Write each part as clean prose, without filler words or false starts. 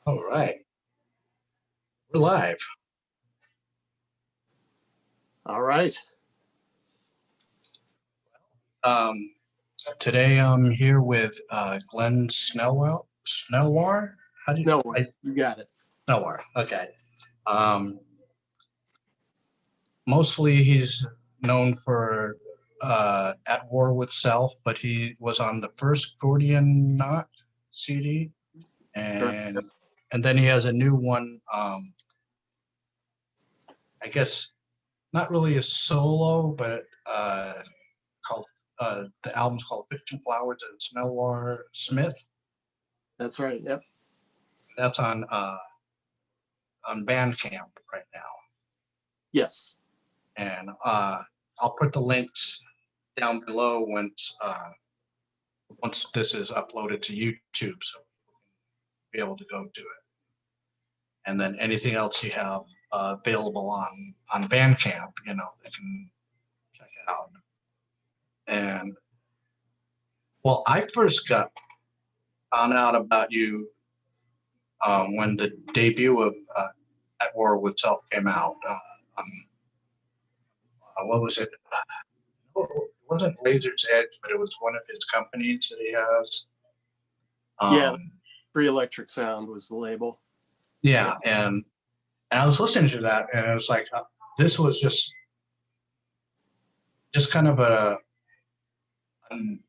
All right, we're live. All right. Um, Today I'm here with Glenn Snelwar. How do you? No, you got it. Snelwar. Okay. Um, Mostly he's known for At War with Self, but he was on the first Gordian Knot CD, Correct. and then he has a new one. I guess not really a solo, but called the album's called Fiction Flowers and Snelwar-Smith. That's right. Yep. That's on Bandcamp right now, Yes. and I'll put the links down below once this is uploaded to YouTube, so people can be able to go to it. And then anything else you have available on Bandcamp, they can check out. And well, I first found out about you when the debut of At War with Self came out. What was it? It wasn't Laser's Edge, but it was one of his companies that he has. Yeah. Free Electric Sound was the label. Yeah, and I was listening to that, and it was like this was just kind of an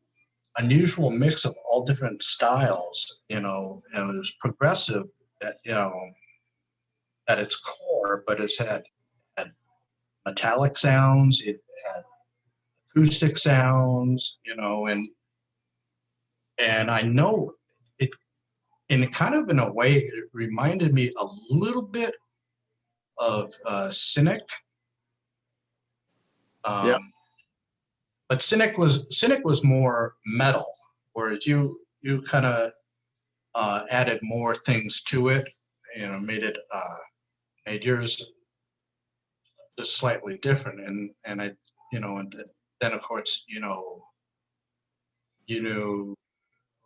unusual mix of all different styles. And it was progressive at its core, but it's had metallic sounds, it had acoustic sounds, and I know it, and kind of in a way, it reminded me a little bit of Cynic. Yeah. But Cynic was more metal, whereas you kind of added more things to it, made yours just slightly different, and I, and then of course, you knew,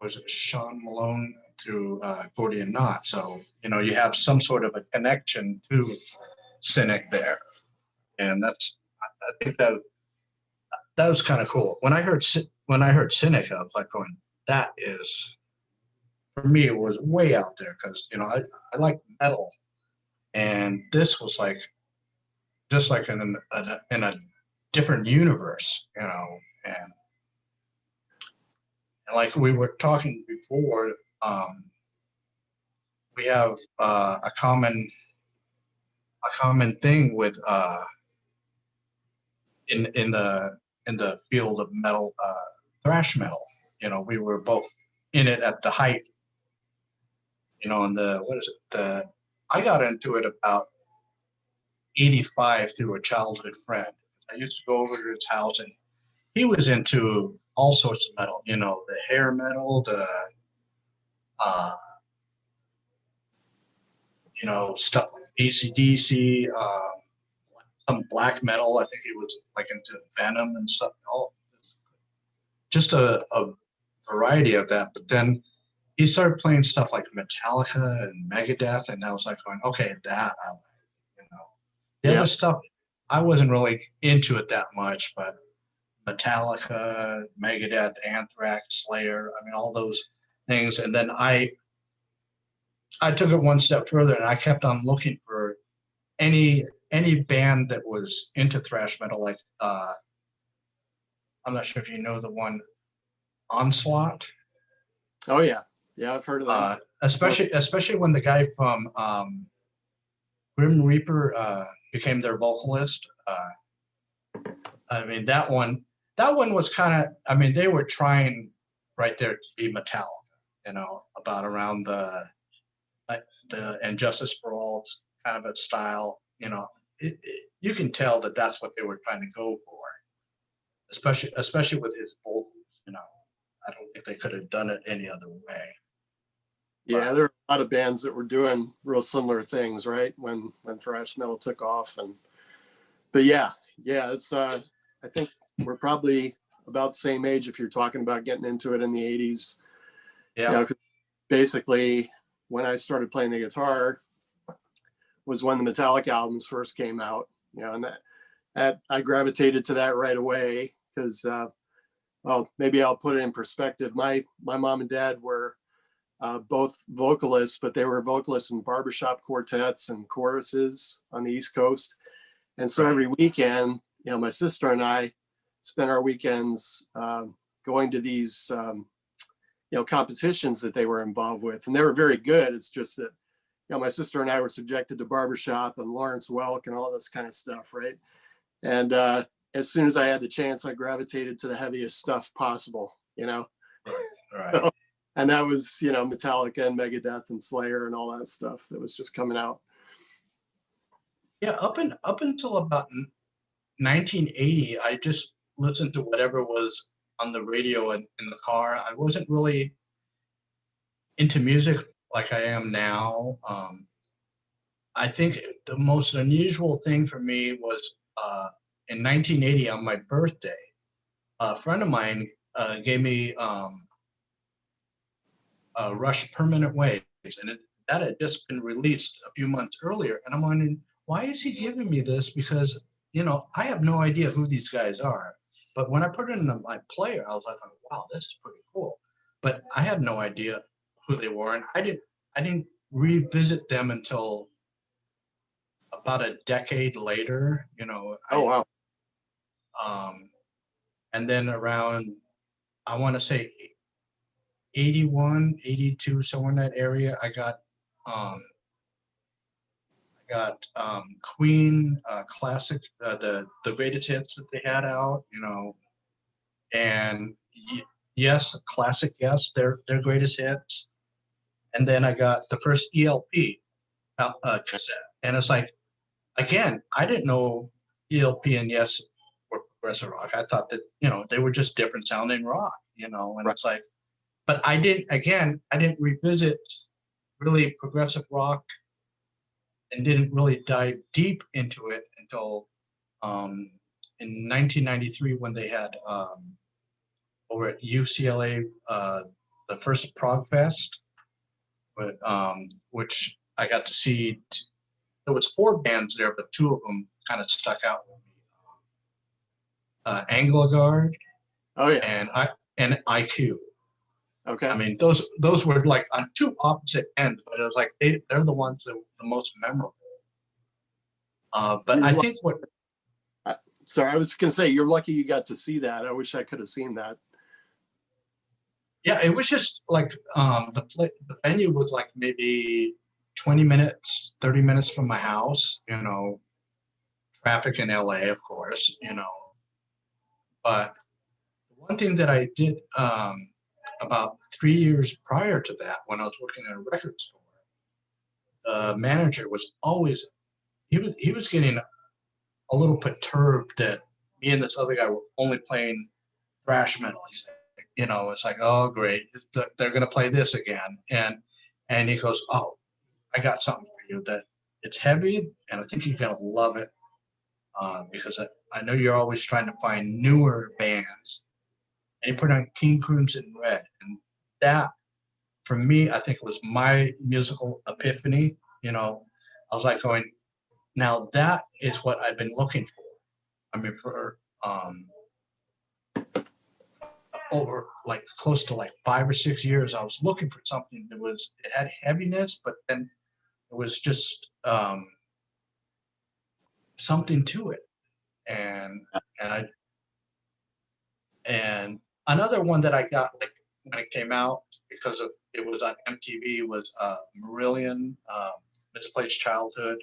was it Sean Malone through Gordian Knot, so you have some sort of a connection to Cynic there, and I think that was kind of cool. When I heard Cynic, I was like going, that is, for me, it was way out there because I like metal, and this was like just like in a different universe, and like we were talking before, we have a common thing with in the field of metal, thrash metal. We were both in it at the height. And I got into it about 85 through a childhood friend. I used to go over to his house, and he was into all sorts of metal. The hair metal, the stuff like AC/DC, some black metal. I think he was like into Venom and stuff. Just a variety of that. But then he started playing stuff like Metallica and Megadeth, and I was like going, okay, that I like. The other stuff, I wasn't really into it that much, but Metallica, Megadeth, Anthrax, Slayer, I mean, all those things. And then I took it one step further, and I kept on looking for any band that was into thrash metal, like I'm not sure if you know the one Onslaught. Oh yeah, I've heard of that. Especially when the guy from Grim Reaper became their vocalist. I mean, that one was kind of. I mean, they were trying right there to be Metallica, about around the And Justice for All kind of a style. You can tell that that's what they were trying to go for, especially with his vocals. I don't think they could have done it any other way. Yeah, there are a lot of bands that were doing real similar things, right? When thrash metal took off, but yeah, it's I think we're probably about the same age if you're talking about getting into it in the 80s. Yeah. 'Cause basically when I started playing the guitar was when the Metallica albums first came out, and that I gravitated to that right away because, well, maybe I'll put it in perspective. My mom and dad were both vocalists, but they were vocalists in barbershop quartets and choruses on the East Coast. And so every weekend, my sister and I spent our weekends going to these, competitions that they were involved with. And they were very good. It's just that, my sister and I were subjected to barbershop and Lawrence Welk and all this kind of stuff, right? And as soon as I had the chance, I gravitated to the heaviest stuff possible, Right. So, and that was, Metallica and Megadeth and Slayer and all that stuff that was just coming out. Yeah, up until about 1980, I just listened to whatever was on the radio in the car. I wasn't really into music like I am now. I think the most unusual thing for me was in 1980 on my birthday, a friend of mine gave me Rush Permanent Waves, and that had just been released a few months earlier. And I'm wondering, why is he giving me this? Because, I have no idea who these guys are. But when I put it in my player, I was like, wow, this is pretty cool. But I had no idea who they were. And I didn't revisit them until about a decade later, Oh, wow. And then around, I want to say 81, 82, somewhere in that area, I got Queen classic, the greatest hits that they had out, and yes, classic, yes, their greatest hits. And then I got the first ELP cassette, and it's like, again, I didn't know ELP and Yes were progressive rock. I thought that they were just different sounding rock, and Right. It's like, but I didn't revisit really progressive rock and didn't really dive deep into it until in 1993 when they had over at UCLA the first Prog Fest, which I got to see. There was 4 bands there, but 2 of them kind of stuck out with me. Anglo-Guard Oh, yeah. and IQ. Okay. I mean, those were like on 2 opposite ends, but it was like they're the ones that were the most memorable. But I think Sorry, I was going to say, you're lucky you got to see that. I wish I could have seen that. Yeah, it was just like the venue was like maybe 20 minutes, 30 minutes from my house, traffic in LA, of course, But one thing that I did about 3 years prior to that, when I was working at a record store, the manager was always, he was getting a little perturbed that me and this other guy were only playing thrash metal. He said, it's like, oh, great, they're going to play this again. And he goes, oh, I got something for you that it's heavy, and I think you're going to love it because I know you're always trying to find newer bands. And he put on King Crimson Red. And that, for me, I think it was my musical epiphany. I was like going, now that is what I've been looking for. I mean, for over like close to like 5 or 6 years, I was looking for something it had heaviness, but then it was just something to it. And another one that I got like when it came out because of it was on MTV was Marillion, Misplaced Childhood.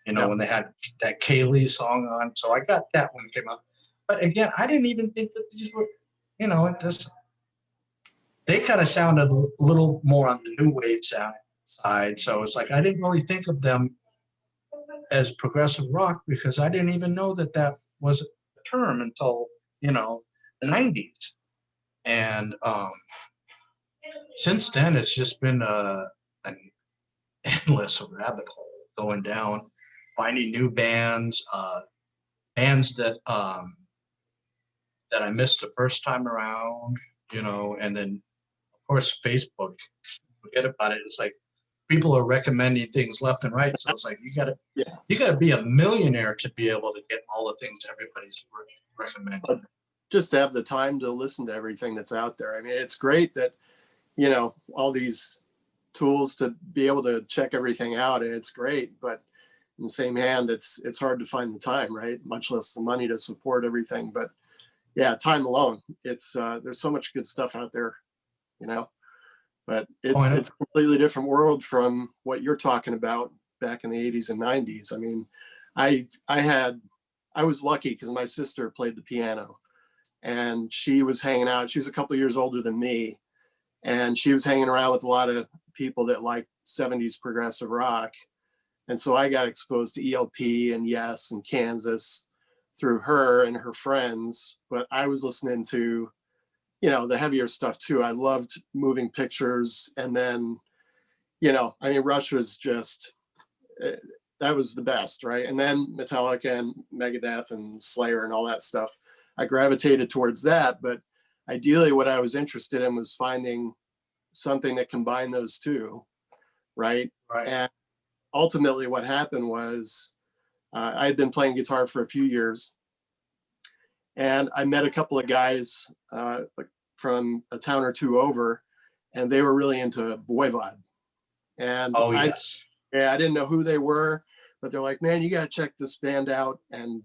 When they had that Kaylee song on, so I got that when it came out. But again, I didn't even think that these were, they kind of sounded a little more on the new wave side. So it's like I didn't really think of them as progressive rock because I didn't even know that was a term until the 90s. And since then, it's just been an endless rabbit hole going down, finding new bands, bands that I missed the first time around, and then of course Facebook. Forget about it. It's like people are recommending things left and right. So it's like, Yeah. you gotta be a millionaire to be able to get all the things everybody's recommending. But just to have the time to listen to everything that's out there. I mean, it's great that, all these tools to be able to check everything out, and it's great, but in the same hand, it's hard to find the time, right? Much less the money to support everything. But yeah, time alone, it's there's so much good stuff out there, you know. But it's a completely different world from what you're talking about back in the 80s and 90s. I mean, I was lucky because my sister played the piano, and she was hanging out. She was a couple of years older than me, and she was hanging around with a lot of people that liked 70s progressive rock. And so I got exposed to ELP and Yes and Kansas through her and her friends. But I was listening to, the heavier stuff too. I loved Moving Pictures. And then, I mean, Rush was just, that was the best, right? And then Metallica and Megadeth and Slayer and all that stuff. I gravitated towards that. But ideally, what I was interested in was finding something that combined those two, right? Right. And ultimately what happened was I had been playing guitar for a few years, and I met a couple of guys from a town or two over, and they were really into Voivod. And oh yes, I didn't know who they were, but they're like, man, you got to check this band out. And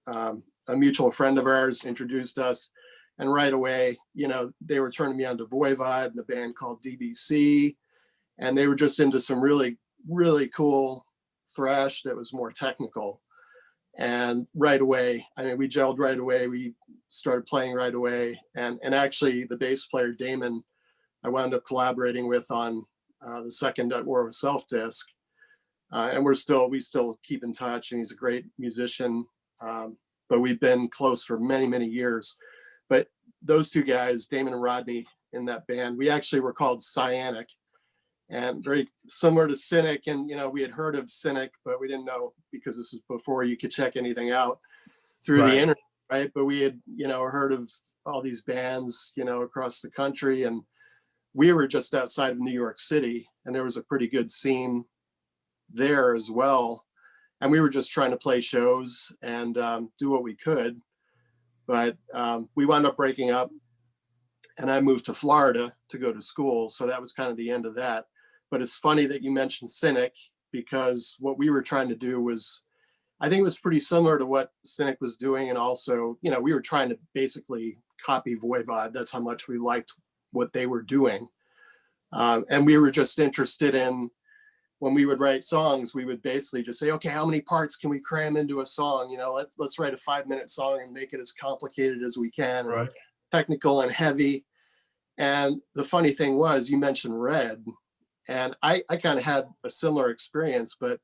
a mutual friend of ours introduced us, and right away, they were turning me on to Voivod and a band called DBC, and they were just into some really, really cool thrash that was more technical. And right away, I mean, we gelled right away. We started playing right away. And actually, the bass player, Damon, I wound up collaborating with on the second At War with Self disc. And we still keep in touch, and he's a great musician. But we've been close for many, many years. But those two guys, Damon and Rodney, in that band, we actually were called Cyanic, and very similar to Cynic. And, we had heard of Cynic, but we didn't know, because this is before you could check anything out through the internet, right? But we had, heard of all these bands, across the country. And we were just outside of New York City, and there was a pretty good scene there as well. And we were just trying to play shows and do what we could. But we wound up breaking up, and I moved to Florida to go to school. So that was kind of the end of that. But it's funny that you mentioned Cynic, because what we were trying to do was, I think it was pretty similar to what Cynic was doing. And also, we were trying to basically copy Voivod. That's how much we liked what they were doing. And we were just interested in, when we would write songs, we would basically just say, okay, how many parts can we cram into a song? Let's write a 5-minute song and make it as complicated as we can, right, technical and heavy. And the funny thing was, you mentioned Red, and I kind of had a similar experience, but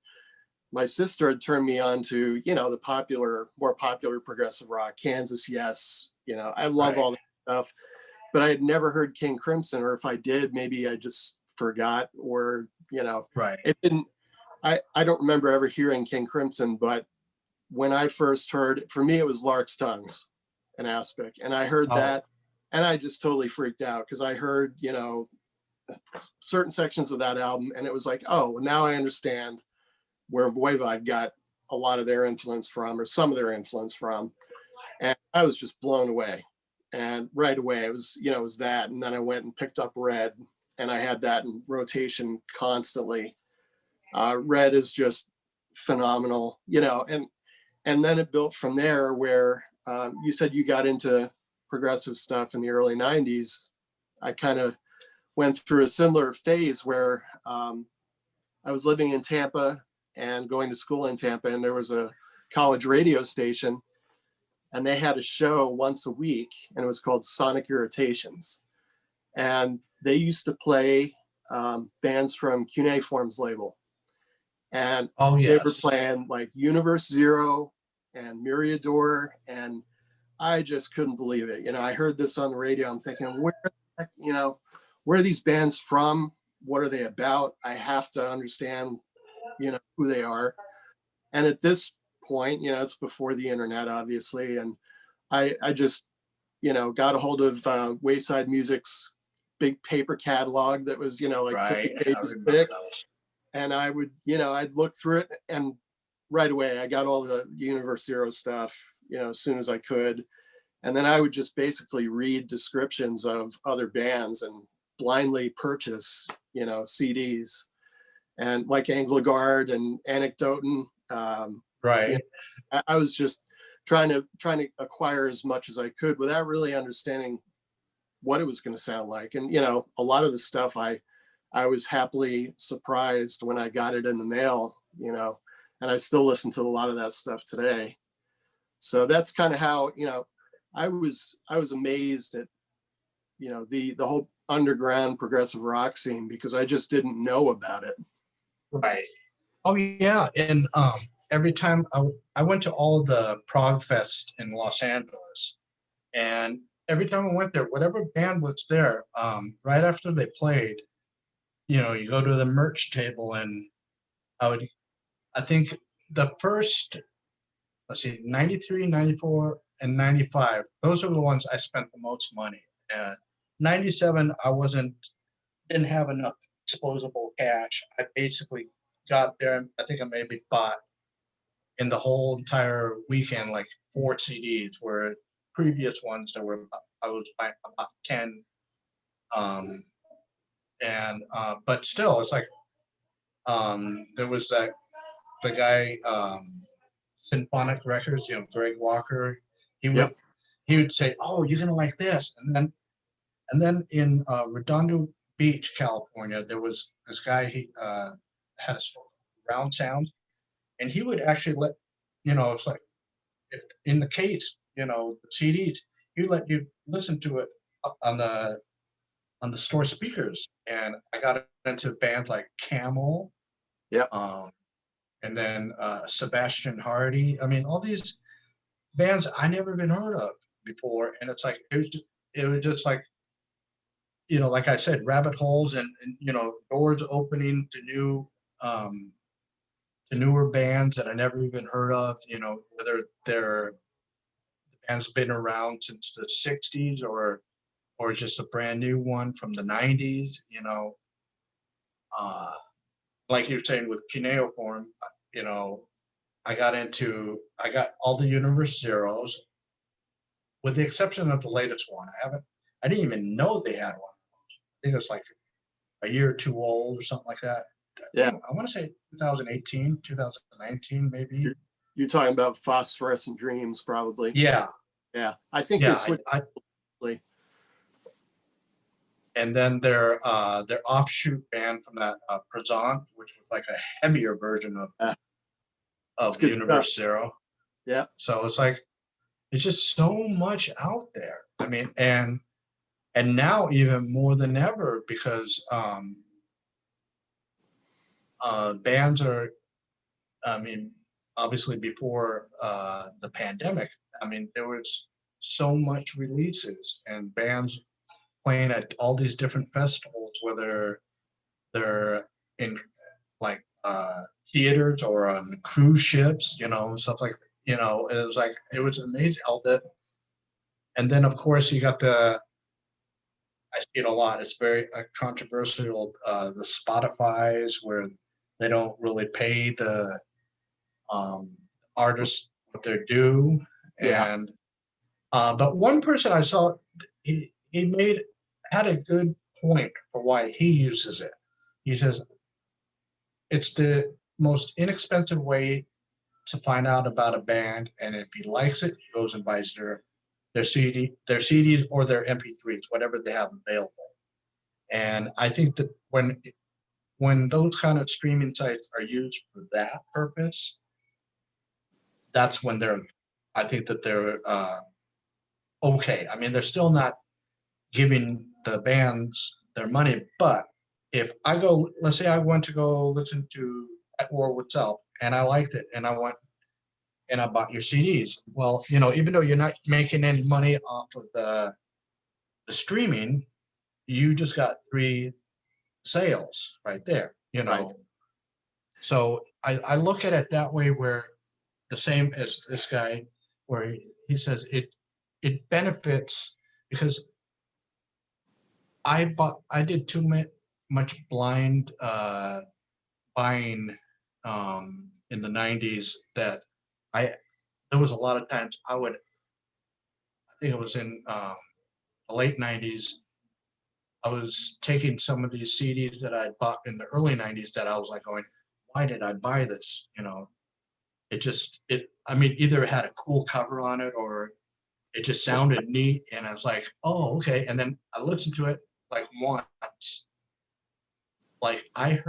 my sister had turned me on to, the more popular progressive rock, Kansas, Yes, I love all that stuff, but I had never heard King Crimson, or if I did, maybe I just forgot, or, it didn't, I don't remember ever hearing King Crimson. But when I first heard, for me, it was Lark's Tongues and Aspic. And I heard that, and I just totally freaked out, because I heard, certain sections of that album, and it was like, oh, now I understand where Voivod got a lot of their influence from, or some of their influence from. And I was just blown away. And right away, it was that. And then I went and picked up Red, and I had that in rotation constantly. Red is just phenomenal, and then it built from there, where you said you got into progressive stuff in the early 90s. I kind of went through a similar phase where I was living in Tampa and going to school in Tampa, and there was a college radio station, and they had a show once a week, and it was called Sonic Irritations. And they used to play bands from Cuneiform's label. And they were playing like Universe Zero and Myriador, and I just couldn't believe it. I heard this on the radio. I'm thinking, where are these bands from? What are they about? I have to understand, who they are. And at this point, it's before the internet, obviously. And I just, got a hold of Wayside Music's big paper catalog that was, like 50 Right. I pages remember thick. those. And I would, I'd look through it, and right away I got all the Universe Zero stuff, as soon as I could. And then I would just basically read descriptions of other bands and blindly purchase, CDs, and like Angleguard and Anecdoten. Right. I was just trying to acquire as much as I could without really understanding what it was going to sound like. And, a lot of the stuff I was happily surprised when I got it in the mail, and I still listen to a lot of that stuff today. So that's kind of how, I was amazed at, the whole underground progressive rock scene, because I just didn't know about it. Right. Oh yeah. And every time I went to all the prog fest in Los Angeles, and every time I went there, whatever band was there, right after they played, you go to the merch table, and I think the first, let's see, 93, 94, and 95, those are the ones I spent the most money. 97, didn't have enough disposable cash. I basically got there, and I think I maybe bought in the whole entire weekend like 4 CDs, where previous ones I was buying about 10. But still, it's like there was the guy, Symphonic Records, Greg Walker. He would Yep. he would say, "Oh, you're gonna like this," and then in Redondo Beach, California, there was this guy. He had a store, Round Sound, and he would actually let it's like, if in the case, the CDs, he would let you listen to it on the store speakers. And I got into bands like Camel, Yep. and then Sebastian Hardy. I mean, all these bands I never even heard of before, and it's like it was just like, like I said, rabbit holes, and doors opening um, to newer bands that I never even heard of. Whether they're band's been around since the '60s, or just a brand new one from the '90s. Uh, like you're saying with cuneiform, you know, I got all the Universe Zeros, with the exception of the latest one. I didn't even know they had one. I think it was like a year or two old or something like that. Yeah. I want to say 2018, 2019, maybe. You're talking about Phosphorescent Dreams, probably. Yeah, Yeah. I think they yeah. switched. And then their offshoot band from that, Present, which was like a heavier version of good Universe stuff. Zero. Yeah. So it's like, it's just so much out there. I mean, and now even more than ever, because bands are, I mean, obviously before the pandemic, I mean, there was so much releases and bands playing at all these different festivals, whether they're in like theaters or on cruise ships, stuff like, it was amazing all that. And then of course you got I see it a lot. It's very controversial. The Spotify's, where they don't really pay the artists what they're due. Yeah. And but one person I saw, he had a good point for why he uses it. He says it's the most inexpensive way to find out about a band, and if he likes it, he goes and buys their CDs or their MP3s, whatever they have available. And I think that when those kind of streaming sites are used for that purpose, that's when I think that they're okay. I mean, they're still not giving the bands their money, but if I go, let's say I went to go listen to At War with Self, and I liked it, and I went and I bought your CDs. Well, even though you're not making any money off of the streaming, you just got 3 sales right there. Right. So I look at it that way, where the same as this guy, where he says it benefits, because I did much blind buying in the 90s that I there was a lot of times I think it was in the late 90s. I was taking some of these CDs that I bought in the early 90s that I was like going, why did I buy this? I mean, either it had a cool cover on it or it just sounded neat. And I was like, oh, okay. And then I listened to it like once. Like I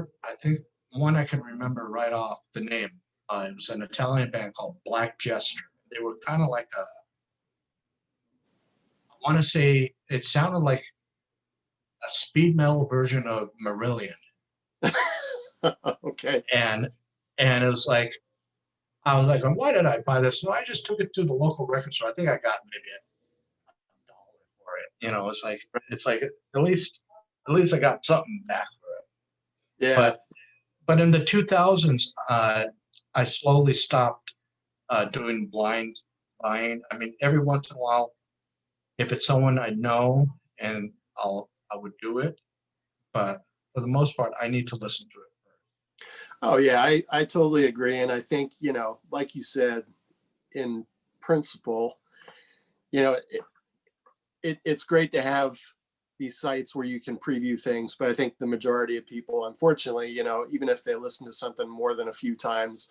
think one I can remember right off the name. It was an Italian band called Black Jester. They were kind of like I want to say it sounded like a speed metal version of Marillion. Okay. And it was like, I was like, why did I buy this? So I just took it to the local record store. I think I got maybe $1 for it. It's like at least I got something back for it. Yeah. But in the 2000s, I slowly stopped doing blind buying. I mean, every once in a while, if it's someone I know, and I would do it. But for the most part, I need to listen to it first. Oh yeah, I totally agree. And I think, like you said, in principle, it's great to have these sites where you can preview things, but I think the majority of people, unfortunately, even if they listen to something more than a few times,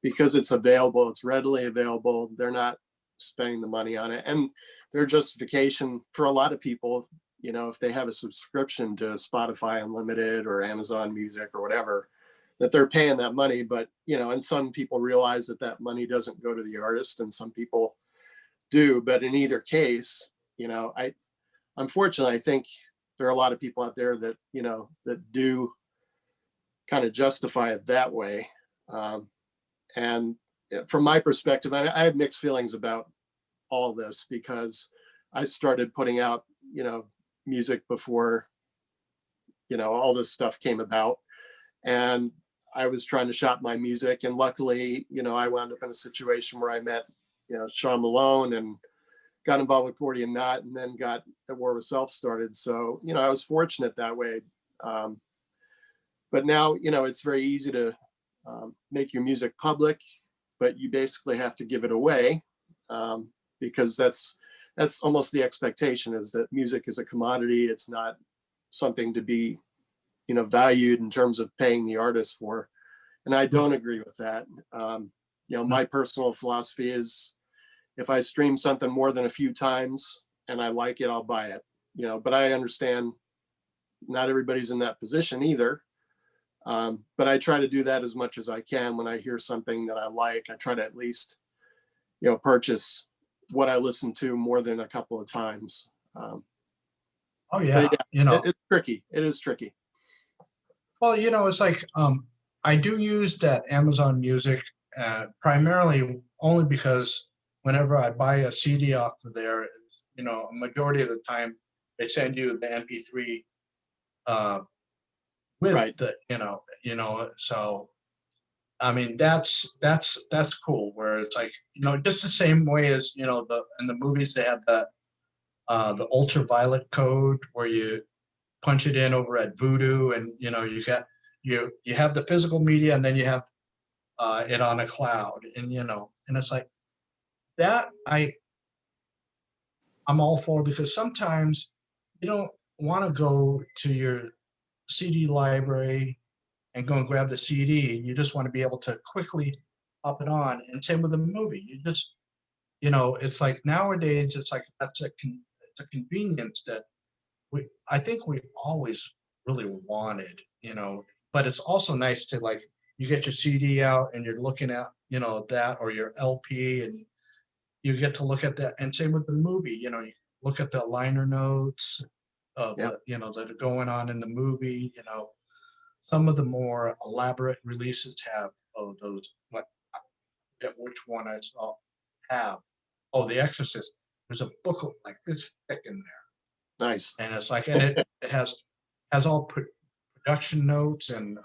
because it's available, it's readily available, they're not spending the money on it. And their justification for a lot of people, if they have a subscription to Spotify Unlimited or Amazon Music or whatever, that they're paying that money. But, and some people realize that that money doesn't go to the artist, and some people do. But in either case, unfortunately, I think there are a lot of people out there that, that do kind of justify it that way. And from my perspective, I have mixed feelings about all this, because I started putting out, music before, all this stuff came about. And I was trying to shop my music. And luckily, I wound up in a situation where I met, Sean Malone, and got involved with Gordian, and then got At War with Self started. So, I was fortunate that way. But now, it's very easy to make your music public, but you basically have to give it away, because that's almost the expectation, is that music is a commodity. It's not something to be, valued in terms of paying the artist for. And I don't agree with that. My personal philosophy is, if I stream something more than a few times and I like it, I'll buy it. But I understand not everybody's in that position either. But I try to do that as much as I can. When I hear something that I like, I try to at least, purchase what I listen to more than a couple of times. Oh yeah, it's tricky. It is tricky. Well, it's like I do use that Amazon Music primarily only because whenever I buy a CD off of there, a majority of the time they send you the MP3 with right. So I mean that's cool, where it's like, just the same way as, in the movies they have the ultraviolet code where you punch it in over at Voodoo, and you have the physical media, and then you have it on a cloud, and and it's like that I'm all for, because sometimes you don't want to go to your CD library and go and grab the CD. You just want to be able to quickly pop it on. And same with the movie. You just, it's like nowadays, it's like it's a convenience that I think we always really wanted, but it's also nice to, like, you get your CD out and you're looking at, that, or your LP, and you get to look at that. And same with the movie, you look at the liner notes of Yep. that are going on in the movie. Some of the more elaborate releases have those, like, I forget which one I saw have. Oh, The Exorcist. There's a booklet like this thick in there. Nice. And it's like, and it has all production notes and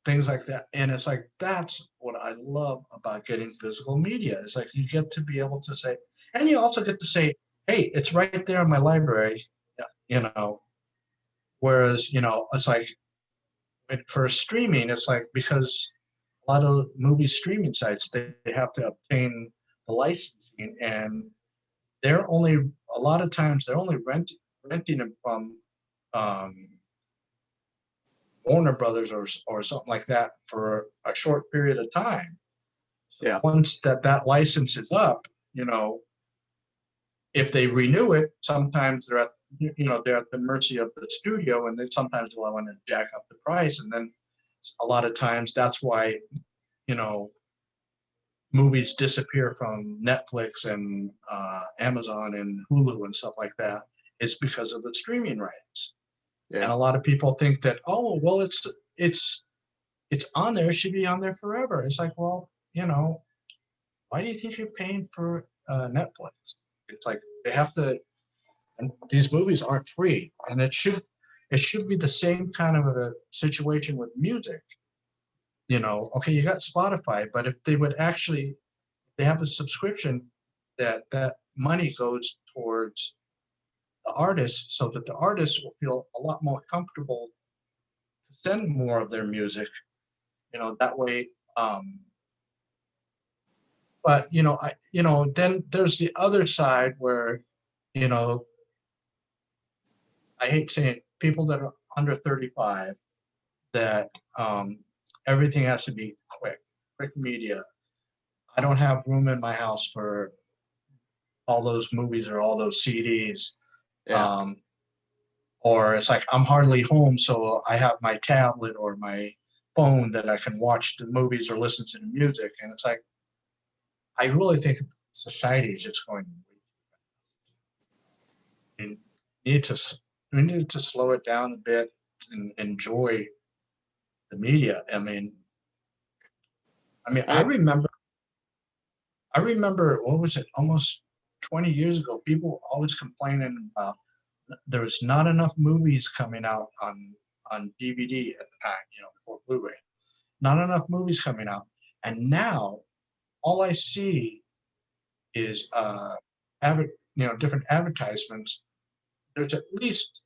things like that. And it's like, that's what I love about getting physical media. It's like, you get to be able to say, and you also get to say, hey, it's right there in my library. Yeah, you know, whereas, it's like for streaming, it's like because a lot of movie streaming sites, they have to obtain the licensing, and they're only a lot of times they're only renting them from um, Warner Brothers or something like that for a short period of time. So Yeah. once that license is up, if they renew it, sometimes they're at the mercy of the studio, and then sometimes they'll want to jack up the price, and then a lot of times that's why you know movies disappear from Netflix and Amazon and Hulu and stuff like that. It's because of the streaming rights. And Yeah. a lot of people think that, oh, well, it's on there, it should be on there forever. It's like, well, why do you think you're paying for Netflix? It's like they have to, and these movies aren't free, and it should be the same kind of a situation with music. Okay, you got Spotify, but if they would actually they have a subscription that money goes towards the artist, so that the artist will feel a lot more comfortable to send more of their music, that way. But then there's the other side where, you know, I hate saying it, people that are under 35, that everything has to be quick media. I don't have room in my house for all those movies or all those CDs. Yeah. Or it's like I'm hardly home, so I have my tablet or my phone that I can watch the movies or listen to the music. And it's like, I really think society is just going, and we need to slow it down a bit and enjoy the media. I I remember, what was it, almost 20 years ago, people were always complaining about there's not enough movies coming out on DVD at the time, before Blu-ray. Not enough movies coming out. And now all I see is different advertisements. There's at least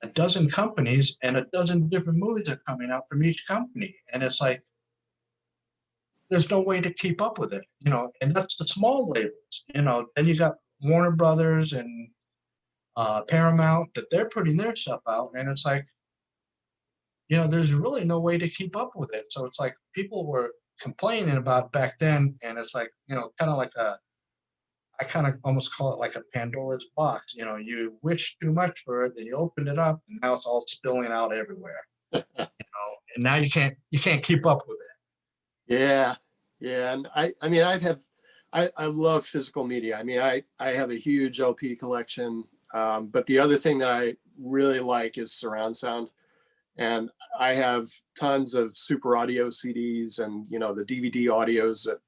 a dozen companies and a dozen different movies are coming out from each company. And it's like, there's no way to keep up with it, and that's the small labels, then you got Warner Brothers and Paramount, that they're putting their stuff out. And it's like, there's really no way to keep up with it. So it's like people were complaining about back then, and it's like, kind of like I kind of almost call it like a Pandora's box. You wish too much for it, and you opened it up, and now it's all spilling out everywhere. And now you can't keep up with it. Yeah, yeah, and I mean, I love physical media. I mean, I have a huge LP collection, but the other thing that I really like is surround sound, and I have tons of super audio CDs and the DVD audios, that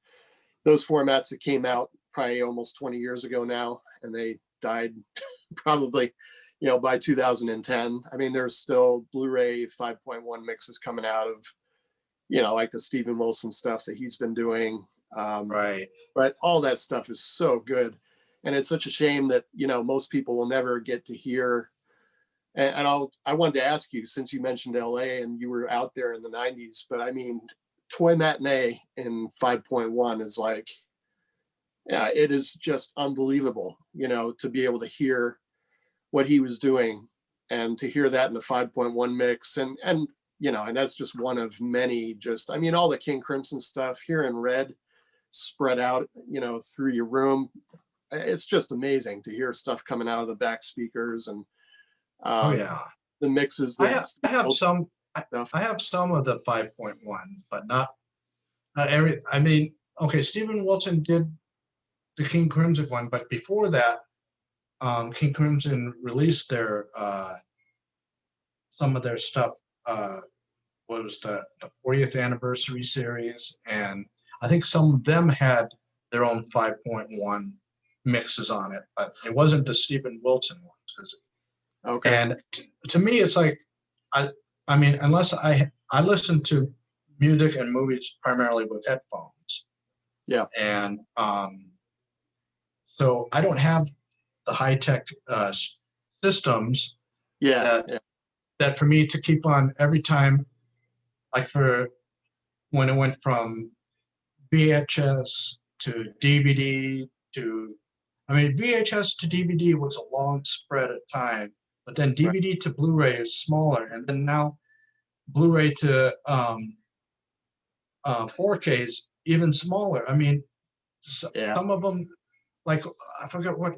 those formats that came out probably almost 20 years ago now, and they died probably by 2010. I mean, there's still Blu-ray 5.1 mixes coming out of like the Steven Wilson stuff that he's been doing. Right. But all that stuff is so good. And it's such a shame that, most people will never get to hear. And I wanted to ask you, since you mentioned LA and you were out there in the 90s, but I mean, Toy Matinee in 5.1 is like, yeah, it is just unbelievable, to be able to hear what he was doing and to hear that in a 5.1 mix. And that's just one of many. Just, I mean, all the King Crimson stuff here in red, spread out, through your room. It's just amazing to hear stuff coming out of the back speakers, and Oh yeah. the mixes. I have some. Stuff. I have some of the 5.1, but not every. I mean, okay, Steven Wilson did the King Crimson one, but before that, King Crimson released their some of their stuff. What was the 40th anniversary series, and I think some of them had their own 5.1 mixes on it, but it wasn't the Steven Wilson ones. Okay. And to me, it's like, I mean, unless I listen to music and movies primarily with headphones. Yeah. And so I don't have the high tech systems Yeah. that Yeah. that for me to keep on every time, like for when it went from VHS to DVD to, I mean, VHS to DVD was a long spread of time, but then Right. DVD to Blu-ray is smaller, and then now Blu-ray to 4K is even smaller. I mean, Yeah. some of them, like I forget what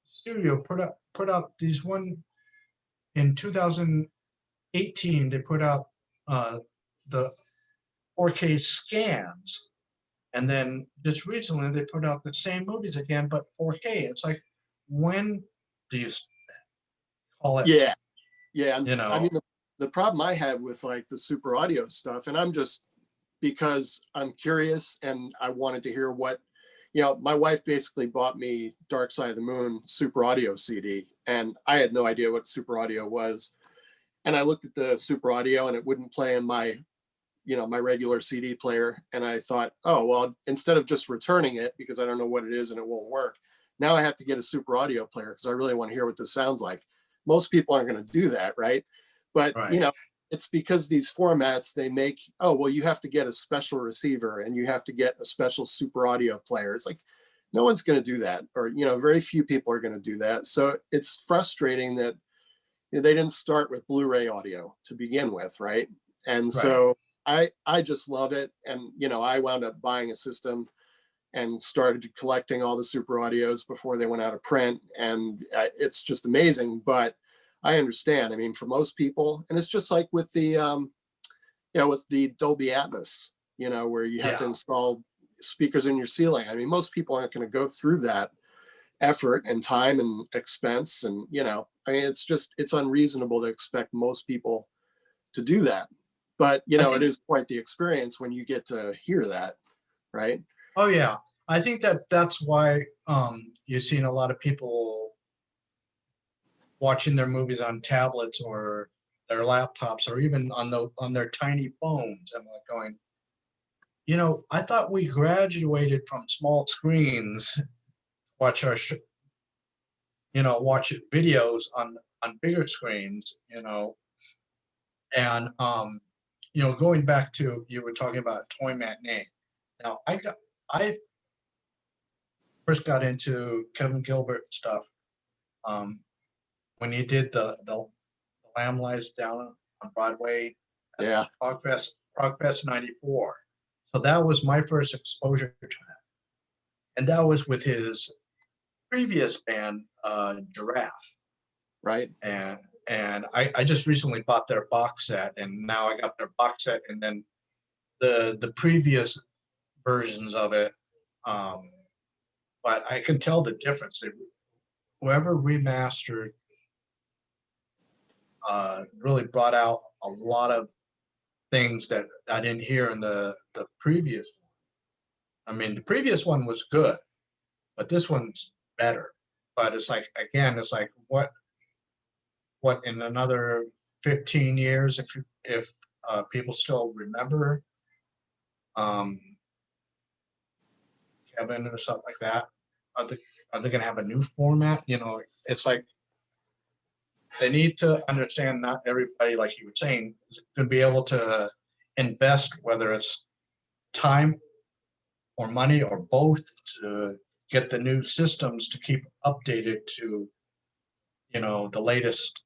studio put out these one in 2018. They put out the 4K scans, and then just recently they put out the same movies again, but 4K. It's like, when do you call it? Yeah. Yeah. And You I know, mean, the problem I had with like the super audio stuff, and I'm just because I'm curious and I wanted to hear what, my wife basically bought me Dark Side of the Moon super audio CD, and I had no idea what super audio was. And I looked at the super audio and it wouldn't play in my regular CD player. And I thought, oh, well, instead of just returning it because I don't know what it is and it won't work, now I have to get a super audio player because I really want to hear what this sounds like. Most people aren't going to do that, right? But, right, it's because these formats, they make, oh, well, you have to get a special receiver and you have to get a special super audio player. It's like, no one's going to do that. Or, very few people are going to do that. So it's frustrating that they didn't start with Blu-ray audio to begin with, right? And right. so I just love it. And I wound up buying a system and started collecting all the super audios before they went out of print, and it's just amazing. But I understand. I mean, for most people, and it's just like with the with the Dolby Atmos, where you have to Yeah, install speakers in your ceiling. I mean, most people aren't going to go through that effort and time and expense, and I mean, it's unreasonable to expect most people to do that. But I it think. is quite the experience when you get to hear that, right? Oh yeah, I think that's why you've seen a lot of people watching their movies on tablets or their laptops or even on their tiny phones. I'm like going, I thought we graduated from small screens, watch watch videos on bigger screens, and going back to, you were talking about toy matinee. Now I first got into Kevin Gilbert stuff um, when he did the Lamb Lies Down on Broadway at Yeah. Progfest '94. So that was my first exposure to that, and that was with his previous band, Giraffe. Right. And I just recently bought their box set, and now I got their box set, and then the previous versions of it. Um, but I can tell the difference. Whoever remastered really brought out a lot of things that I didn't hear in the previous one. I mean, the previous one was good, but this one's better. But it's like, again, it's like, what in another 15 years, if people still remember um, Kevin or something like that, are they, are they going to have a new format? It's like they need to understand not everybody, like you were saying, is going to be able to invest, whether it's time or money or both, to get the new systems to keep updated to the latest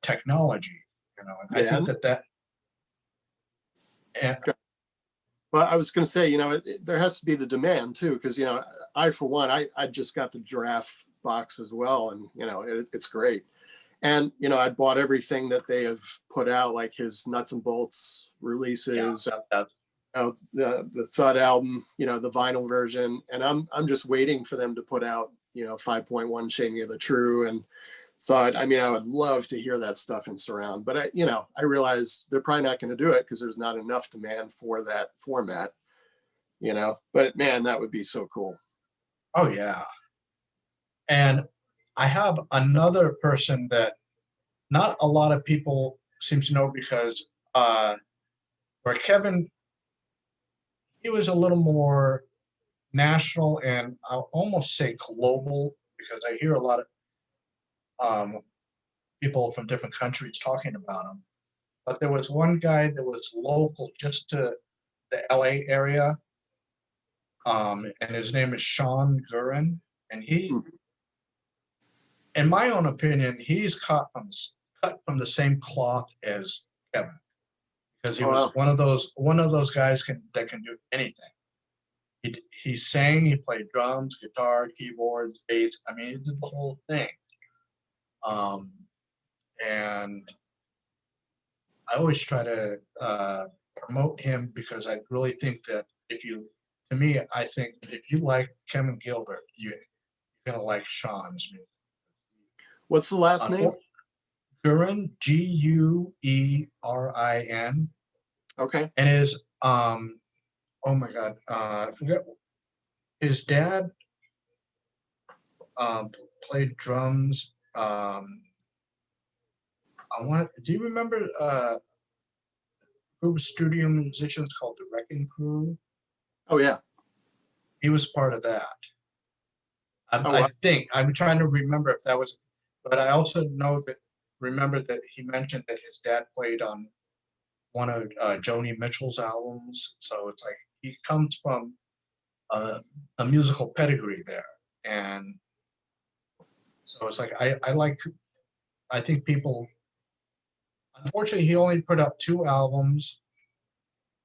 technology. And I Yeah. think that and, But I was going to say, there has to be the demand too, because I for one, I just got the Giraffe box as well, and it's great. And I bought everything that they have put out, like his nuts and bolts yeah, releases, that the Thud album, the vinyl version, and I'm just waiting for them to put out 5.1 Shaming of the True and Thud. I mean, I would love to hear that stuff in surround, but I realize they're probably not going to do it because there's not enough demand for that format. But man, that would be so cool. oh yeah. And I have another person that not a lot of people seem to know, because where Kevin, he was a little more national and I'll almost say global because I hear a lot of people from different countries talking about him. But there was one guy that was local just to the LA area, and his name is Sean Gurin, and he, in my own opinion, he's cut from the same cloth as Kevin, because he Oh, was wow. one of those guys that can do anything. He sang, he played drums, guitar, keyboards, bass. I mean, he did the whole thing. And I always try to promote him because I really think that I think if you like Kevin Gilbert, you're gonna like Sean's music. What's the last name? Gurin, Guerin, Okay. and his oh my God, I forget, his dad played drums. Do you remember a group of studio musicians called the Wrecking Crew? Oh, yeah. He was part of that. Oh, I wow. think I'm trying to remember if that was, but I also remember that he mentioned that his dad played on one of Joni Mitchell's albums. So it's like he comes from a musical pedigree there, and so it's like I think people. Unfortunately, he only put out 2 albums,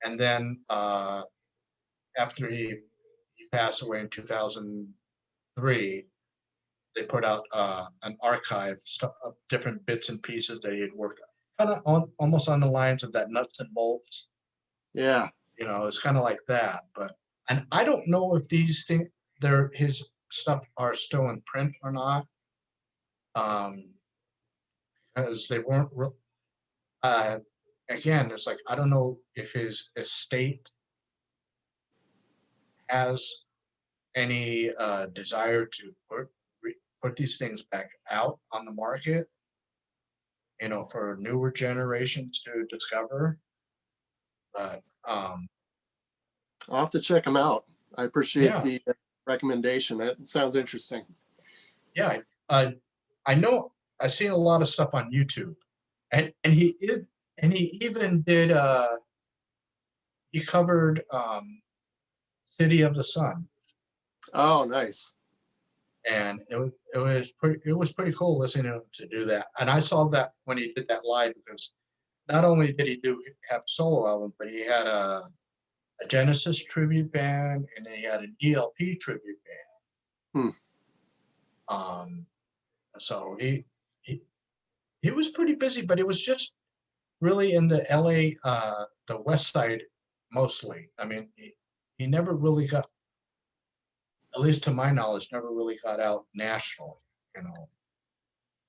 and then after he passed away in 2003, they put out an archive of different bits and pieces that he had worked on, kind of almost on the lines of that nuts and bolts. Yeah. It's kind of like that. And I don't know if these things, his stuff are still in print or not, because they weren't. Again, it's like I don't know if his estate has any desire to put these things back out on the market, for newer generations to discover. But I'll have to check them out. I appreciate yeah, the recommendation. That sounds interesting. yeah, I know I've seen a lot of stuff on YouTube, and he even did he covered City of the Sun, Oh, nice. and it was pretty cool listening to him to do that. And I saw that when he did that live, because not only did he have solo album, but he had a Genesis tribute band, and then he had an ELP tribute band. So he was pretty busy, but it was just really in the LA, the West Side mostly. I mean, he never really got, at least to my knowledge, never really got out nationally.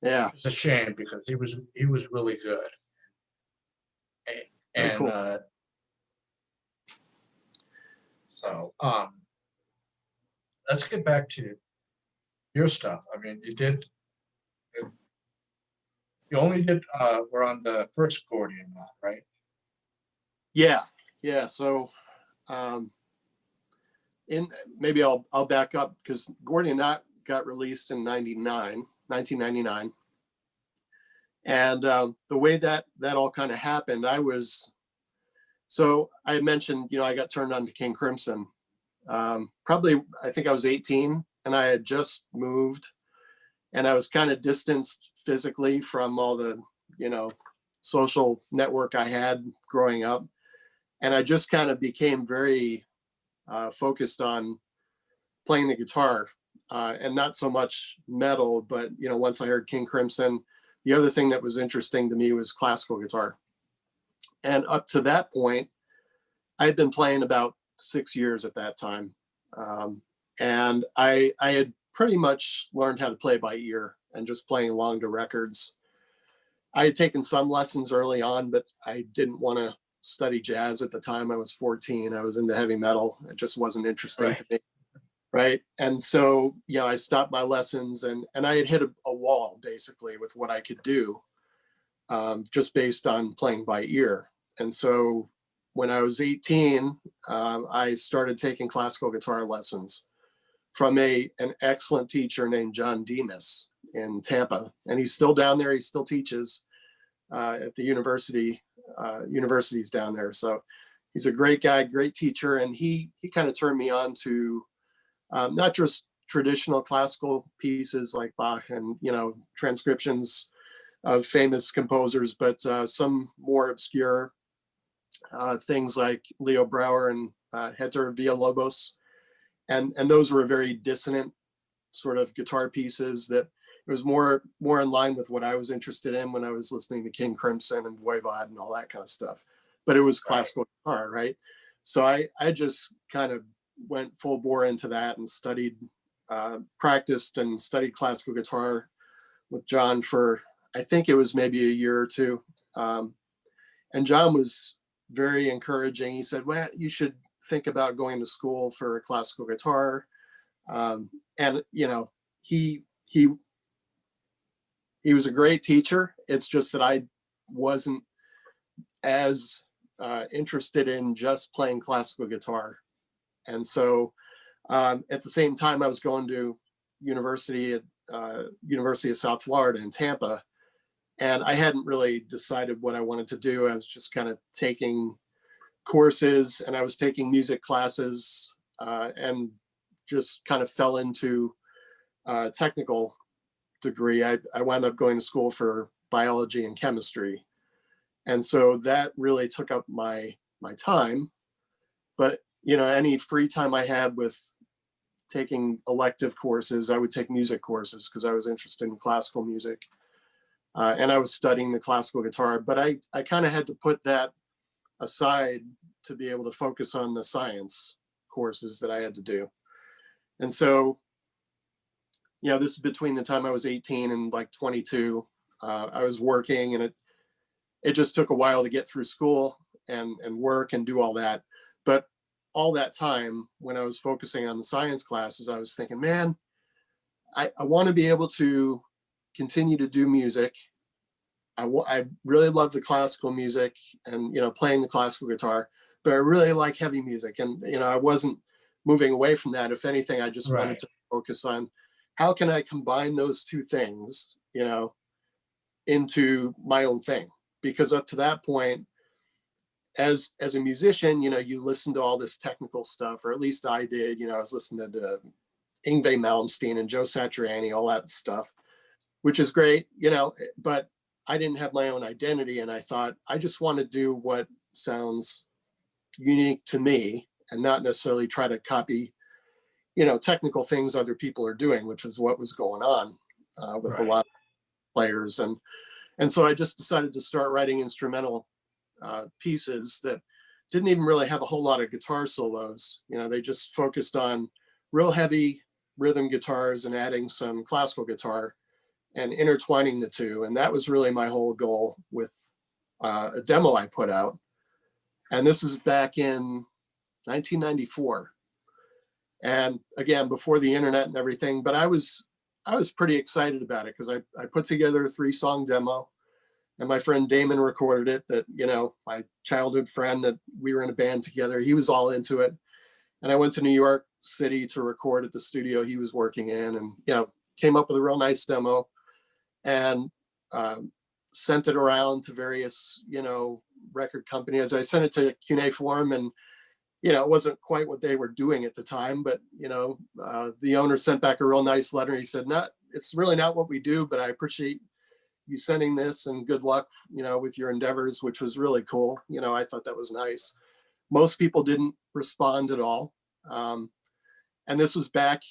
Yeah. It's a shame because he was really good. Very And cool. so let's get back to your stuff. I mean, you only did we're on the first Gordian now, right? Yeah. Yeah. So, maybe I'll back up, because Gordian got released in 1999. And the way that all kind of happened, I had mentioned, I got turned on to King Crimson. Probably, I think I was 18, and I had just moved, and I was kind of distanced physically from all the, social network I had growing up. And I just kind of became very focused on playing the guitar, and not so much metal. But, once I heard King Crimson, the other thing that was interesting to me was classical guitar. And up to that point, I had been playing about 6 years at that time. And I had pretty much learned how to play by ear and just playing along to records. I had taken some lessons early on, but I didn't want to study jazz at the time. I was 14. I was into heavy metal. It just wasn't interesting to me. Right. And so, I stopped my lessons, and I had hit a wall basically with what I could do, just based on playing by ear. And so when I was 18, I started taking classical guitar lessons. from an excellent teacher named John Demas in Tampa. And he's still down there. He still teaches at the universities down there. So he's a great guy, great teacher. And he kind of turned me on to not just traditional classical pieces like Bach and, transcriptions of famous composers, but some more obscure things like Leo Brouwer and Héctor Villalobos. And those were very dissonant sort of guitar pieces that it was more in line with what I was interested in when I was listening to King Crimson and Voivod and all that kind of stuff. But it was classical guitar, right? So I just kind of went full bore into that and practiced and studied classical guitar with John for, I think it was maybe a year or two. And John was very encouraging. He said, well, you should think about going to school for classical guitar. And, he was a great teacher. It's just that I wasn't as interested in just playing classical guitar. And so at the same time, I was going to University of South Florida in Tampa. And I hadn't really decided what I wanted to do. I was just kind of taking courses, and I was taking music classes and just kind of fell into a technical degree. I wound up going to school for biology and chemistry. And so that really took up my time. But, any free time I had with taking elective courses, I would take music courses because I was interested in classical music. And I was studying the classical guitar, but I kind of had to put that aside to be able to focus on the science courses that I had to do. And so, this is between the time I was 18 and like 22. I was working, and it just took a while to get through school and work and do all that. But all that time, when I was focusing on the science classes, I was thinking, man, I want to be able to continue to do music. I really love the classical music and, playing the classical guitar, but I really like heavy music. And, I wasn't moving away from that. If anything, I just wanted to focus on how can I combine those two things, into my own thing? Because up to that point, as a musician, you listen to all this technical stuff, or at least I did. I was listening to Yngwie Malmsteen and Joe Satriani, all that stuff, which is great, but I didn't have my own identity. And I thought, I just want to do what sounds unique to me and not necessarily try to copy, technical things other people are doing, which is what was going on with a lot of players. And so I just decided to start writing instrumental pieces that didn't even really have a whole lot of guitar solos. They just focused on real heavy rhythm guitars and adding some classical guitar and intertwining the two. And that was really my whole goal with a demo I put out. And this is back in 1994. And again, before the internet and everything, but I was pretty excited about it because I put together a 3-song demo, and my friend Damon recorded it. That, my childhood friend, that we were in a band together, he was all into it. And I went to New York City to record at the studio he was working in, and, came up with a real nice demo and sent it around to various, record companies. I sent it to Cuneiform, and, it wasn't quite what they were doing at the time, but, the owner sent back a real nice letter. He said, it's really not what we do, but I appreciate you sending this, and good luck, with your endeavors, which was really cool. I thought that was nice. Most people didn't respond at all. And this was back,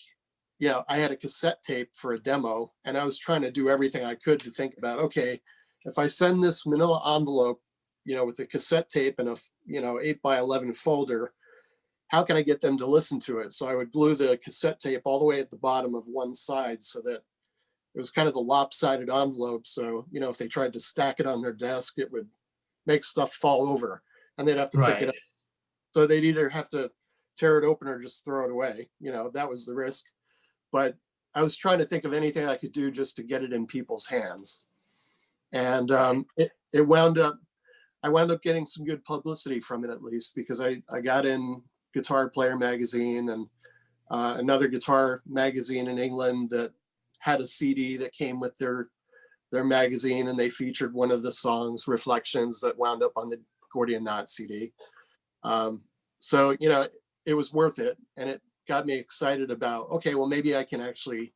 I had a cassette tape for a demo, and I was trying to do everything I could to think about, okay, if I send this manila envelope, with a cassette tape and a, 8x11 folder, how can I get them to listen to it? So I would glue the cassette tape all the way at the bottom of one side so that it was kind of a lopsided envelope. So, if they tried to stack it on their desk, it would make stuff fall over and they'd have to pick it up. So they'd either have to tear it open or just throw it away. That was the risk. But I was trying to think of anything I could do just to get it in people's hands. And I wound up getting some good publicity from it, at least, because I got in Guitar Player magazine, and another guitar magazine in England that had a CD that came with their magazine, and they featured one of the songs, Reflections, that wound up on the Gordian Knot CD. So, you know, it was worth it. And it got me excited about, okay, well, maybe I can actually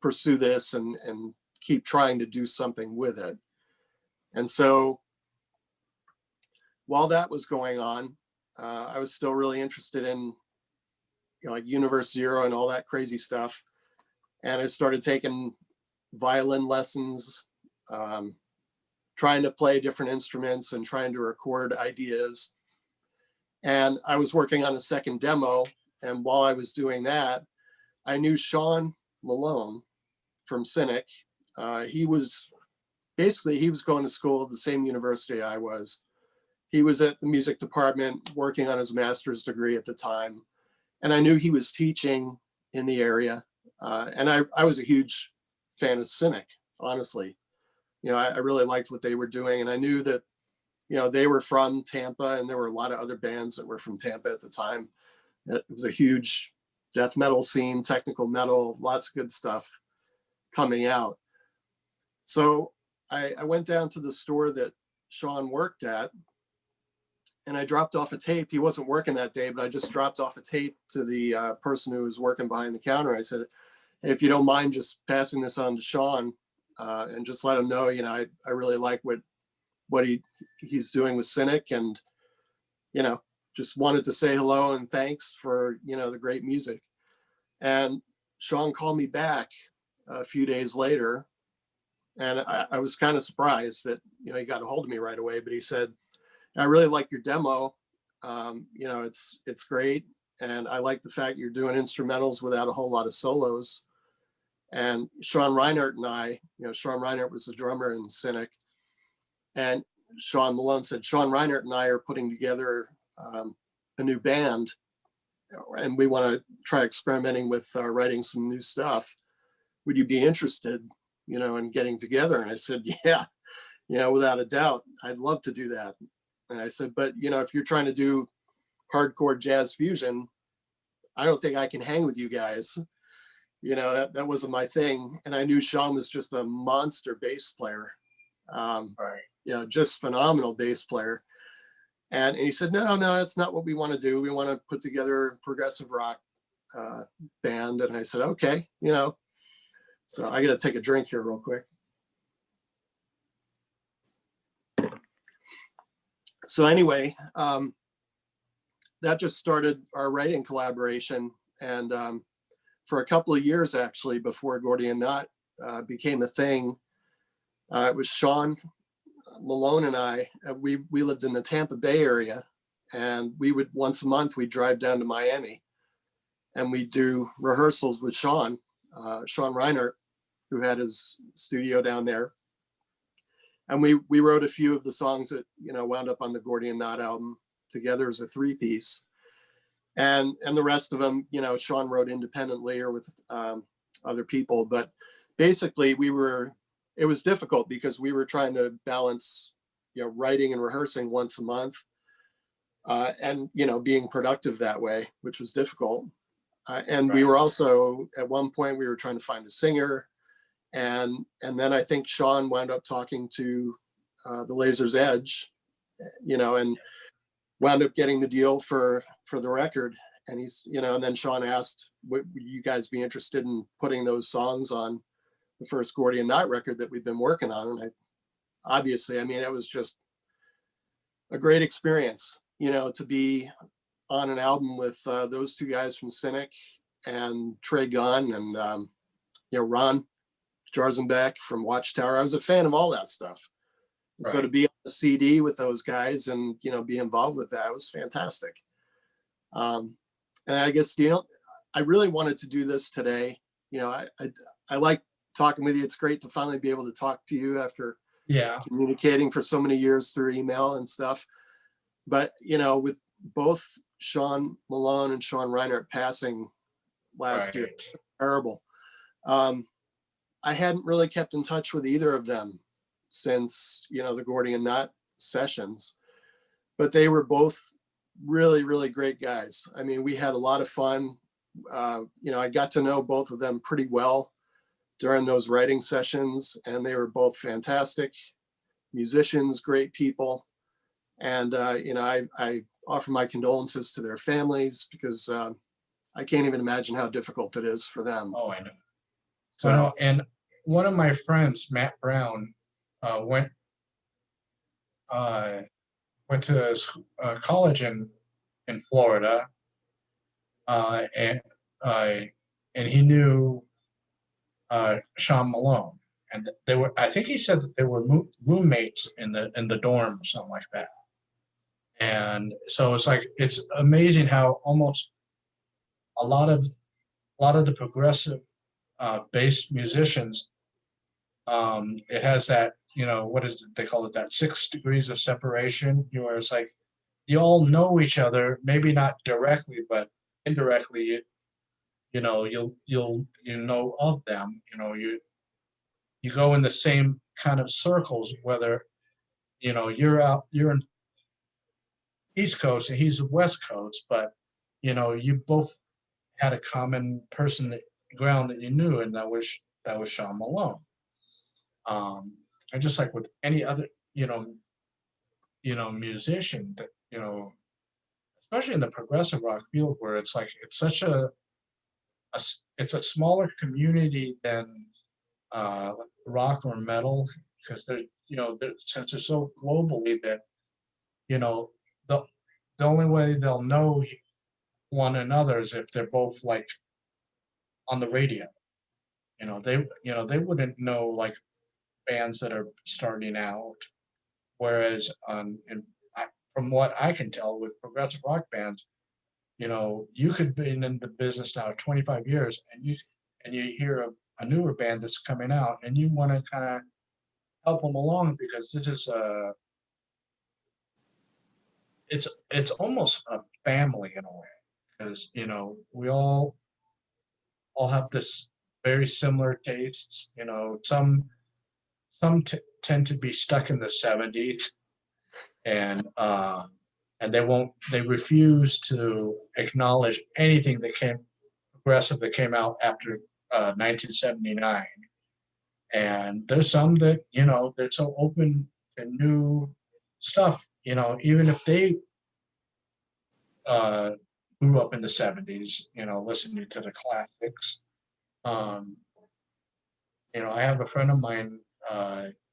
pursue this and keep trying to do something with it. And so while that was going on, I was still really interested in, you know, like Universe Zero and all that crazy stuff. And I started taking violin lessons, trying to play different instruments and trying to record ideas. And I was working on a second demo. And while I was doing that, I knew Sean Malone from Cynic. He was going to school at the same university I was. He was at the music department working on his master's degree at the time. And I knew he was teaching in the area. And I was a huge fan of Cynic, honestly. You know, I really liked what they were doing. And I knew that, you know, they were from Tampa, and there were a lot of other bands that were from Tampa at the time. It was a huge death metal scene, technical metal, lots of good stuff coming out. So I went down to the store that Sean worked at, and I dropped off a tape. He wasn't working that day, but I just dropped off a tape to the person who was working behind the counter. I said, hey, if you don't mind just passing this on to Sean, and just let him know, you know, I really like what he's doing with Cynic, and, you know, just wanted to say hello and thanks for, you know, the great music. And Sean called me back a few days later, and I was kind of surprised that, you know, he got a hold of me right away, but he said, I really like your demo. You know, it's great. And I like the fact you're doing instrumentals without a whole lot of solos. And Sean Reinert and I, you know, Sean Reinert was the drummer in Cynic. And Sean Malone said, Sean Reinert and I are putting together a new band, and we want to try experimenting with writing some new stuff. Would you be interested, you know, in getting together? And I said, yeah, you know, without a doubt, I'd love to do that. And I said, but, you know, if you're trying to do hardcore jazz fusion, I don't think I can hang with you guys. You know, that wasn't my thing. And I knew Sean was just a monster bass player. Right. You know, just phenomenal bass player. And he said, no, that's not what we want to do. We want to put together a progressive rock band. And I said, okay, you know, so I got to take a drink here real quick. So anyway, that just started our writing collaboration. And for a couple of years, actually, before Gordian Knot became a thing, it was Sean Malone and I, we lived in the Tampa Bay area, and we would once a month, we'd drive down to Miami, and we'd do rehearsals with Sean Reinert, who had his studio down there. And we wrote a few of the songs that, you know, wound up on the Gordian Knot album together as a 3-piece. And the rest of them, you know, Sean wrote independently or with other people. But basically it was difficult because we were trying to balance, you know, writing and rehearsing once a month, and, you know, being productive that way, which was difficult. And right. We were also, at one point, we were trying to find a singer. And then I think Sean wound up talking to the Laser's Edge, you know, and wound up getting the deal for the record. And he's, you know, and then Sean asked, would you guys be interested in putting those songs on the first Gordian Knot record that we've been working on? And obviously, I mean, it was just a great experience, you know, to be on an album with those two guys from Cynic and Trey Gunn and, you know, Ron Jarzenbeck from Watchtower. I was a fan of all that stuff. And right. So to be on a CD with those guys and, you know, be involved with that was fantastic. And I guess, you know, I really wanted to do this today. You know, I like talking with you. It's great to finally be able to talk to you after communicating for so many years through email and stuff. But, you know, with both Sean Malone and Sean Reinert passing last year, terrible. I hadn't really kept in touch with either of them since, you know, the Gordian Knot sessions, but they were both really, really great guys. I mean, we had a lot of fun I got to know both of them pretty well during those writing sessions, and they were both fantastic musicians, great people. And, I offer my condolences to their families, because I can't even imagine how difficult it is for them. Oh, I know. So, And one of my friends, Matt Brown, uh, went uh, went to college in Florida, uh, and uh, and he knew Sean Malone, and they were. I think he said that they were roommates in the dorm or something like that. And so it's like it's amazing how almost a lot of the progressive bass musicians, it has that, what is it, they call it, that 6 degrees of separation, where it's like you all know each other, maybe not directly, but indirectly, you know of them. You go in the same kind of circles, whether you're in East Coast and he's West Coast, but you both had a common person ground that you knew, and that was Sean Malone. Um, and just like with any other, musician, that especially in the progressive rock field, where it's like it's such it's a smaller community than rock or metal, because since they're so globally, that you know the the only way they'll know one another is if they're both like on the radio. They wouldn't know like bands that are starting out. Whereas from what I can tell with progressive rock bands, you could be in the business now 25 years, and you hear a newer band that's coming out, and you want to kind of help them along, because this is it's almost a family in a way, because we all have this very similar tastes. Some tend to be stuck in the 70s, and they refuse to acknowledge anything that came progressive that came out after 1979. And there's some that they're so open to new stuff, even if they uh, grew up in the 70s, listening to the classics. um, I have a friend of mine,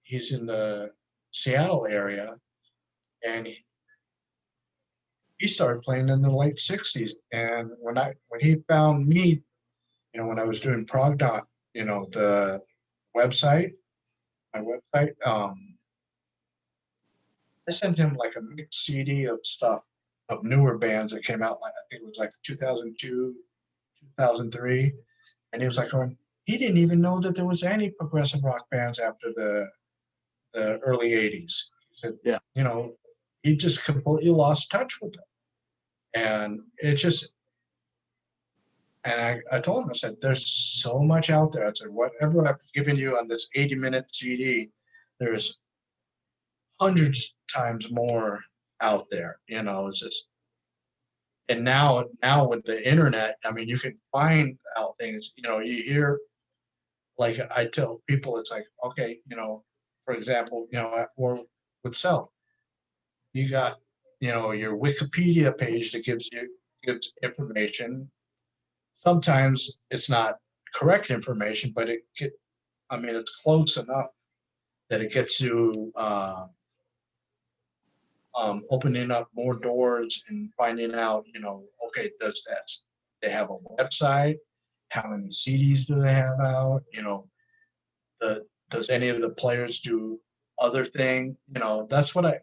he's in the Seattle area, and he started playing in the late 60s. And when he found me, when I was doing prog dot, the website, my website, I sent him like a mixed CD of stuff of newer bands that came out, like I think it was like 2002, 2003. And he was like, he didn't even know that there was any progressive rock bands after the early 80s. He said, yeah, he just completely lost touch with them. And it just, and I told him, I said, there's so much out there. I said, whatever I've given you on this 80-minute CD, there's hundreds times more out there. It's just, and now with the internet, I mean, you can find out things. You hear, like I tell people, it's like, okay, for example, or with self, you got, your Wikipedia page that gives information. Sometimes it's not correct information, but it's close enough that it gets you opening up more doors and finding out, okay, they have a website? How many CDs do they have out? Does any of the players do other thing? That's what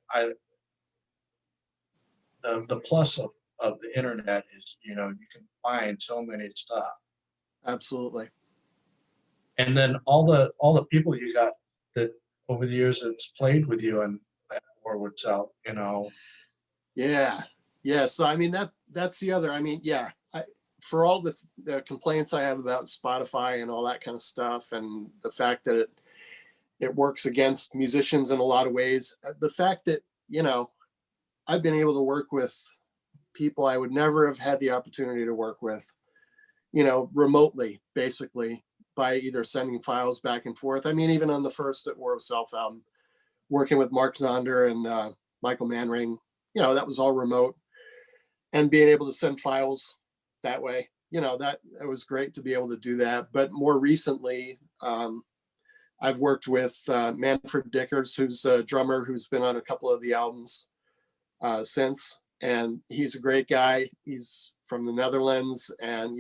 the plus of the internet is, you can find so many stuff. absolutely. And then all the people you got that over the years that's played with you and Forward South, Yeah. Yeah. So, I mean, that's the other, I mean, yeah, for all the complaints I have about Spotify and all that kind of stuff, and the fact that it works against musicians in a lot of ways, the fact that, I've been able to work with people I would never have had the opportunity to work with remotely, basically, by either sending files back and forth. I mean, even on the first At War with Self album, working with Mark Zonder and Michael Manring, that was all remote, and being able to send files that way, that it was great to be able to do that. But more recently, I've worked with Manfred Dickers, who's a drummer who's been on a couple of the albums since, and he's a great guy. He's from the Netherlands, and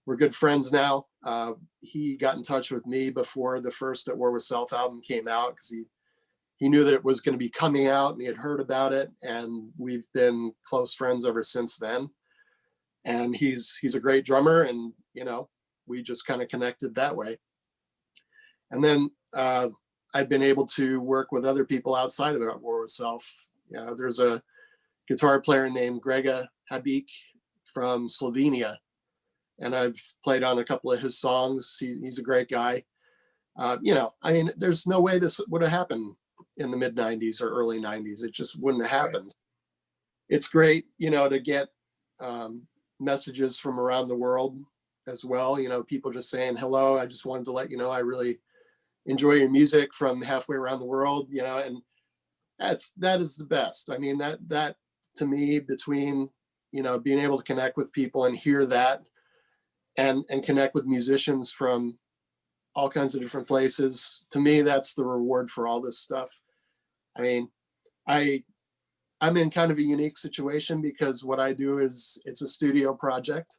we're good friends now. He got in touch with me before the first At War with Self album came out, because he knew that it was going to be coming out, and he had heard about it, and we've been close friends ever since then. And he's a great drummer, and we just kind of connected that way. And then I've been able to work with other people outside of At War with Self. There's a guitar player named Grega Habik from Slovenia, and I've played on a couple of his songs. He's a great guy. I mean, there's no way this would have happened in the mid 90s or early 90s. It just wouldn't have happened. It's great, to get messages from around the world as well. People just saying, hello, I just wanted to let you know I really enjoy your music from halfway around the world, and that is the best. I mean, that to me, between, being able to connect with people and hear that, and connect with musicians from all kinds of different places, to me, that's the reward for all this stuff. I mean, I'm in kind of a unique situation, because what I do is, it's a studio project,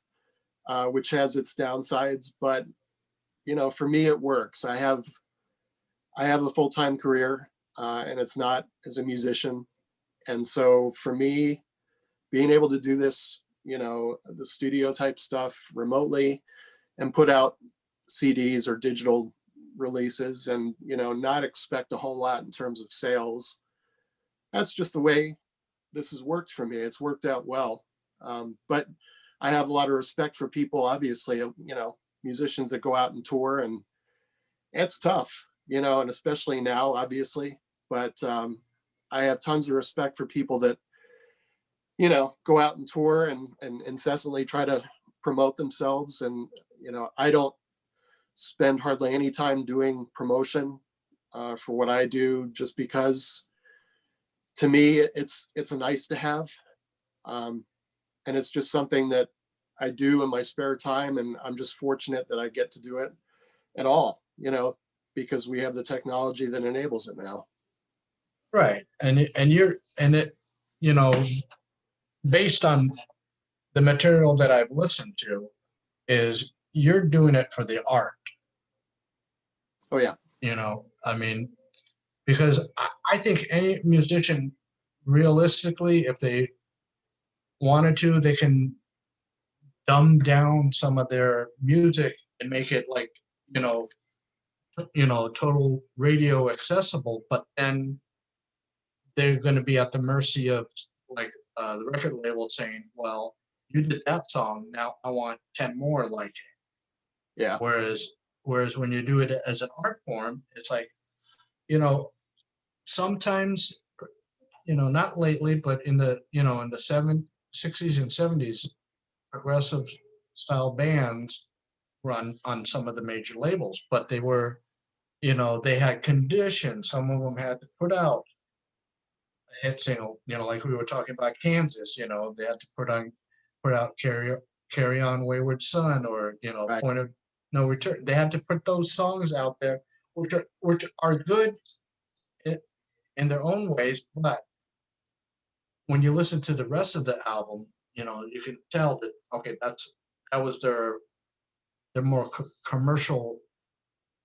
which has its downsides, but for me, it works. I have a full-time career, and it's not as a musician. And so for me, being able to do this, the studio type stuff remotely, and put out CDs or digital releases, and, not expect a whole lot in terms of sales. That's just the way this has worked for me. It's worked out well. But I have a lot of respect for people, obviously, musicians that go out and tour, and it's tough, and especially now, obviously. But I have tons of respect for people that, go out and tour and incessantly try to promote themselves. And, I don't spend hardly any time doing promotion for what I do, just because, to me, it's a nice to have. And it's just something that I do in my spare time. And I'm just fortunate that I get to do it at all, because we have the technology that enables it now. Right. Based on the material that I've listened to, is you're doing it for the art. Oh yeah. I mean, because I think any musician, realistically, if they wanted to, they can dumb down some of their music and make it like, total radio accessible, but then they're going to be at the mercy of, like, the record label saying, well, you did that song, now I want 10 more like it. Yeah. Whereas when you do it as an art form, it's like, sometimes, not lately, but in the 60s and 70s, progressive style bands run on some of the major labels, but they were, they had conditions. Some of them had to put out a hit single, like we were talking about Kansas, they had to put out Carry On Wayward Son, or, Right. Point of No Return. They had to put those songs out there, which are good in their own ways, but when you listen to the rest of the album, you can tell that, okay, that was their more commercial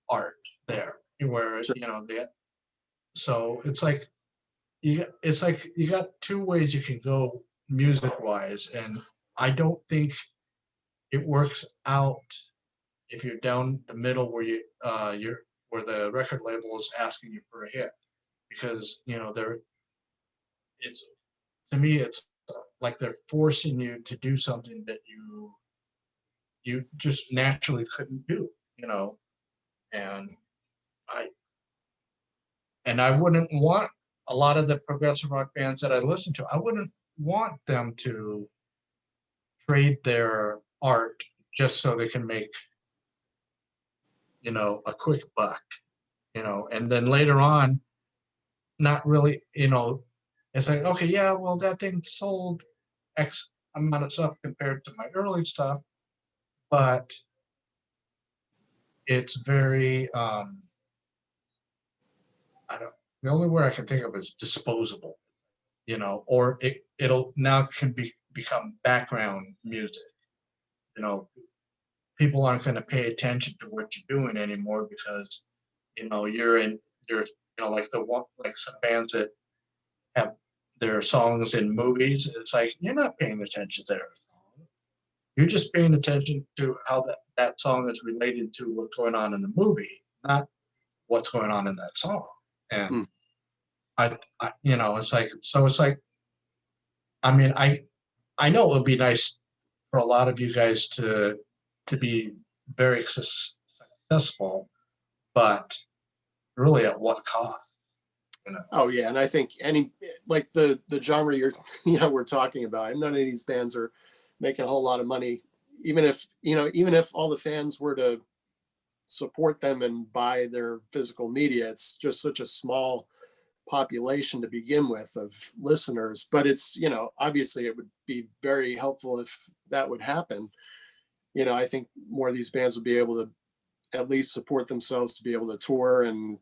art there, where, Sure. So it's like you got two ways you can go music wise, and I don't think it works out if you're down the middle where where the record label is asking you for a hit, because to me it's like they're forcing you to do something that you just naturally couldn't do, and I wouldn't want a lot of the progressive rock bands that I listen to, I wouldn't want them to trade their art just so they can make, a quick buck, and then later on, not really, it's like, okay, yeah, well, that thing sold X amount of stuff compared to my early stuff, but it's very, I don't, the only word I can think of is disposable, or it'll now can become background music. You know, people aren't going to pay attention to what you're doing anymore because, you're like like some bands that have their songs in movies. It's like, you're not paying attention to their song. You're just paying attention to how that song is related to what's going on in the movie, not what's going on in that song. And Mm. it's like, so it's like, I mean, I know it would be nice for a lot of you guys to be very successful, but really at what cost? Oh yeah, and I think like the genre you're we're talking about, and none of these bands are making a whole lot of money. Even if all the fans were to support them and buy their physical media, it's just such a small population to begin with of listeners. But it's obviously it would be very helpful if that would happen. I think more of these bands would be able to at least support themselves to be able to tour and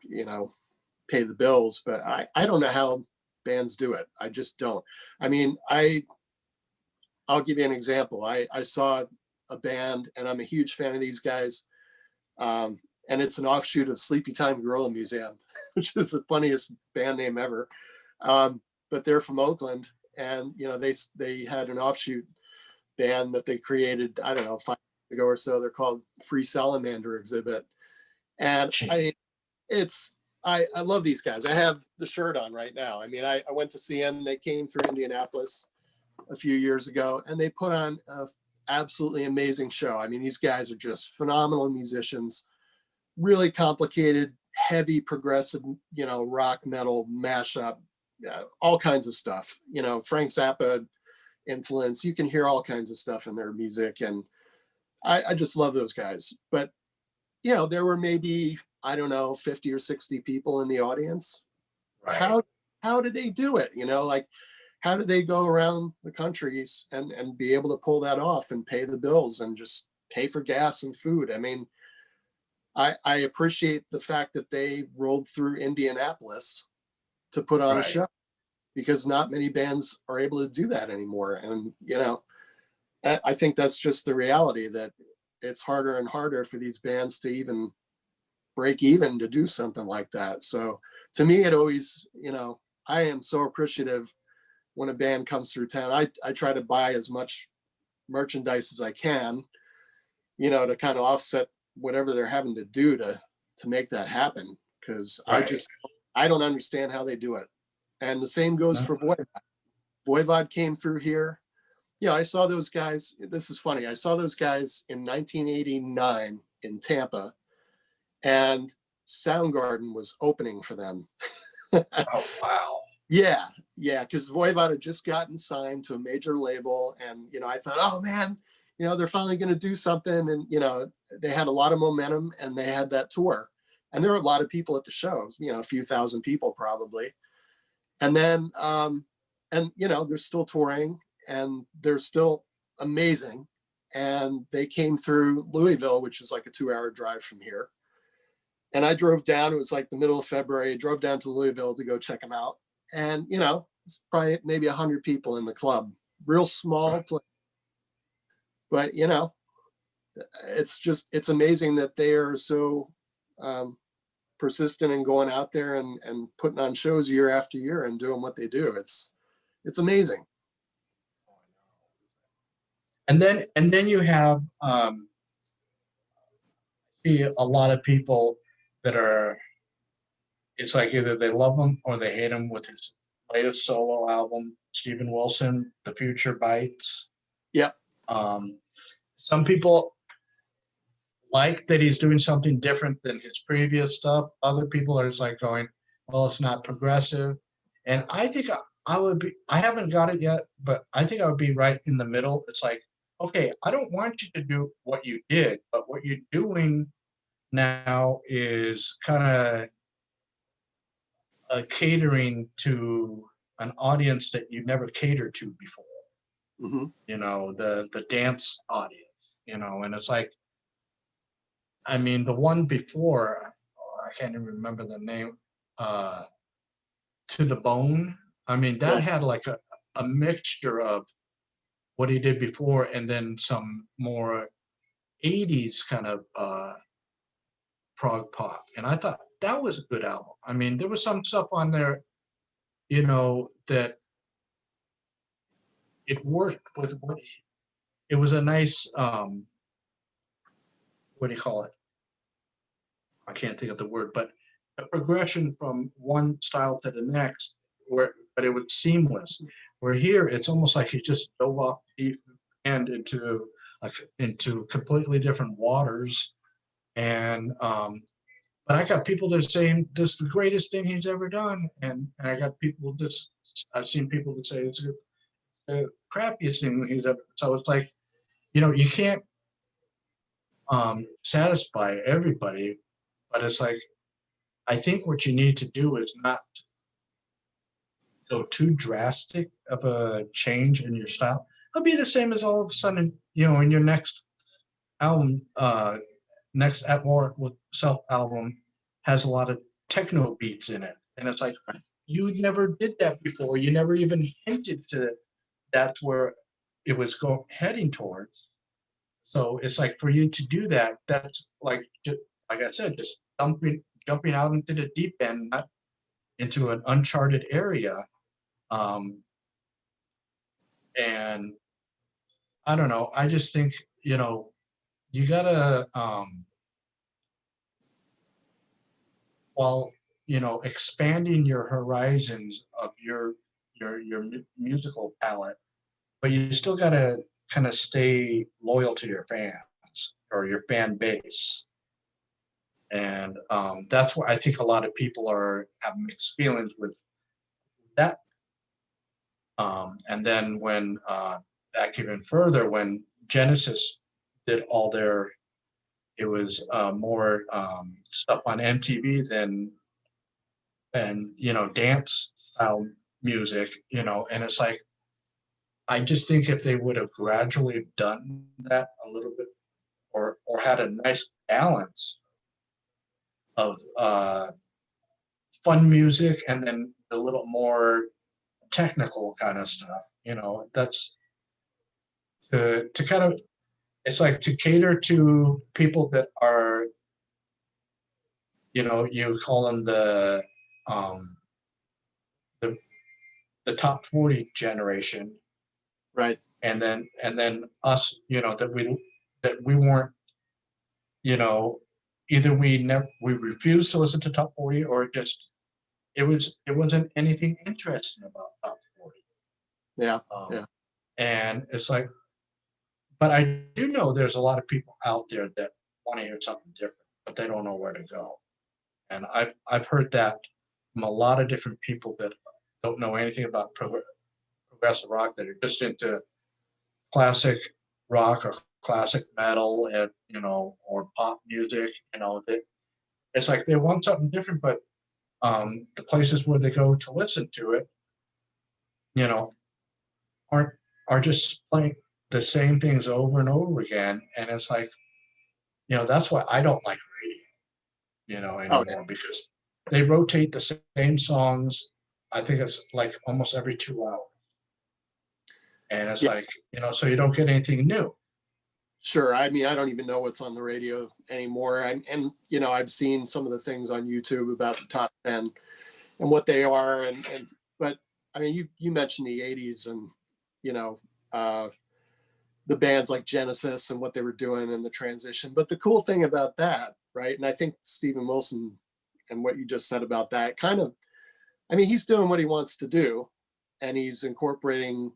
pay the bills. But I don't know how bands do it. I just don't. I mean, I'll give you an example. I saw a band, and I'm a huge fan of these guys, and it's an offshoot of Sleepy Time Gorilla Museum, which is the funniest band name ever. But they're from Oakland, and they had an offshoot band that they created, I don't know, 5 years ago or so. They're called Free Salamander Exhibit, and I love these guys. I have the shirt on right now. I mean, I went to see them. They came through Indianapolis a few years ago, and they put on an absolutely amazing show. I mean, these guys are just phenomenal musicians, really complicated, heavy, progressive, rock, metal, mashup, all kinds of stuff. Frank Zappa influence. You can hear all kinds of stuff in their music, and I just love those guys. But there were maybe, I don't know, 50 or 60 people in the audience. Right. How did they do it? Like, how did they go around the countries and be able to pull that off and pay the bills and just pay for gas and food? I mean, I appreciate the fact that they rolled through Indianapolis to put on a show, because not many bands are able to do that anymore. And, I think that's just the reality, that it's harder and harder for these bands to even break even to do something like that. So to me, it always, I am so appreciative when a band comes through town. I try to buy as much merchandise as I can, to kind of offset whatever they're having to do to make that happen. Because I don't understand how they do it. And the same goes for Voivod. Voivod came through here. I saw those guys. This is funny. I saw those guys in 1989 in Tampa, and Soundgarden was opening for them. Oh, wow. Yeah, because Voivod had just gotten signed to a major label, and I thought, oh man, they're finally going to do something, and they had a lot of momentum, and they had that tour, and there were a lot of people at the shows, a few thousand people probably, and then they're still touring, and they're still amazing, and they came through Louisville, which is like a 2-hour drive from here, and I drove down. It was like the middle of February. I drove down to Louisville to go check them out. And, it's probably maybe 100 people in the club, real small place. But, it's amazing that they are so persistent in going out there and putting on shows year after year and doing what they do. It's amazing. And then you have see a lot of people that are, it's like either they love him or they hate him with his latest solo album, Steven Wilson, The Future Bites. Yep. Some people like that he's doing something different than his previous stuff. Other people are just like going, well, it's not progressive. And I think I would be, I haven't got it yet, but I think I would be right in the middle. It's like, okay, I don't want you to do what you did, but what you're doing now is kind of catering to an audience that you never catered to before. Mm-hmm. The dance audience. And it's like, I mean, the one before, I can't even remember the name. Uh, to the Bone. I mean, Yeah. that had like a mixture of what he did before and then some more 80s kind of prog pop. And I thought that was a good album. I mean, there was some stuff on there, that it worked with it was a nice, what do you call it? I can't think of the word, but a progression from one style to the next, but it was seamless. Where here, it's almost like he just dove off the deep end into completely different waters. And but I got people that are saying this is the greatest thing he's ever done, and I got people just I've seen people that say it's the crappiest thing he's ever. So it's like, you can't satisfy everybody, but it's like, I think what you need to do is not go too drastic of a change in your style. It'll be the same as all of a sudden, in your next album, next at war with self album has a lot of techno beats in it. And it's like, you never did that before. You never even hinted to that's where it was heading towards. So it's like, for you to do that, that's like, like I said, just jumping out into the deep end, not into an uncharted area. Um, and I don't know. I just think, you gotta, while, expanding your horizons of your musical palette, but you still gotta kind of stay loyal to your fans or your fan base. And that's why I think a lot of people have mixed feelings with that. And then when back even further, when Genesis did all it was more stuff on MTV than and dance style music, and it's like, I just think if they would have gradually done that a little bit, or had a nice balance of fun music and then a little more technical kind of stuff, that's to kind of, it's like to cater to people that are, you call them um the the top 40 generation, Right. and then us, that we weren't, you know either we refused to listen to top 40, or it wasn't anything interesting about top 40. Yeah. um, Yeah. and it's like, but I do know there's a lot of people out there that want to hear something different, but they don't know where to go. And I've heard that from a lot of different people that don't know anything about progressive rock, that are just into classic rock or classic metal, and or pop music. That it's like they want something different, but the places where they go to listen to it, you know, aren't are just playing the same things over and over again. And it's like, that's why I don't like radio, Oh, yeah. anymore, because they rotate the same songs. I think it's like almost every 2 hours. And it's Yeah. like, so you don't get anything new. Sure. I mean, I don't even know what's on the radio anymore. And I've seen some of the things on YouTube about the top 10 and what they are. But I mean, you mentioned the 80s and, you know, uh, the bands like Genesis and what they were doing in the transition. But the cool thing about that, right? And I think Stephen Wilson and what you just said about that kind of, I mean, he's doing what he wants to do, and he's incorporating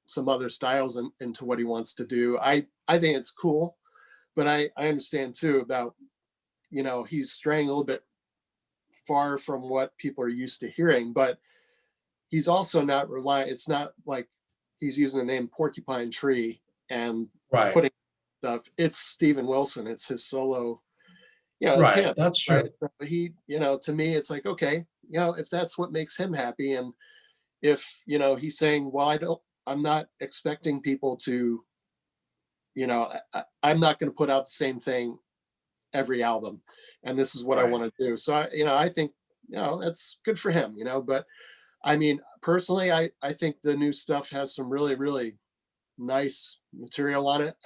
some other styles into what he wants to do. I think it's cool, but I understand too about, he's straying a little bit far from what people are used to hearing, but he's also not relying. It's not like he's using the name Porcupine Tree and Right. putting stuff. It's Steven Wilson. It's his solo. It's Right. him. That's true. Right. So he, to me, it's like, okay, if that's what makes him happy, and if he's saying, well, I'm not expecting people to, I'm not going to put out the same thing every album, and this is what I Right. want to do. So I think that's good for him. But I mean, personally, I think the new stuff has some really, really nice material on it.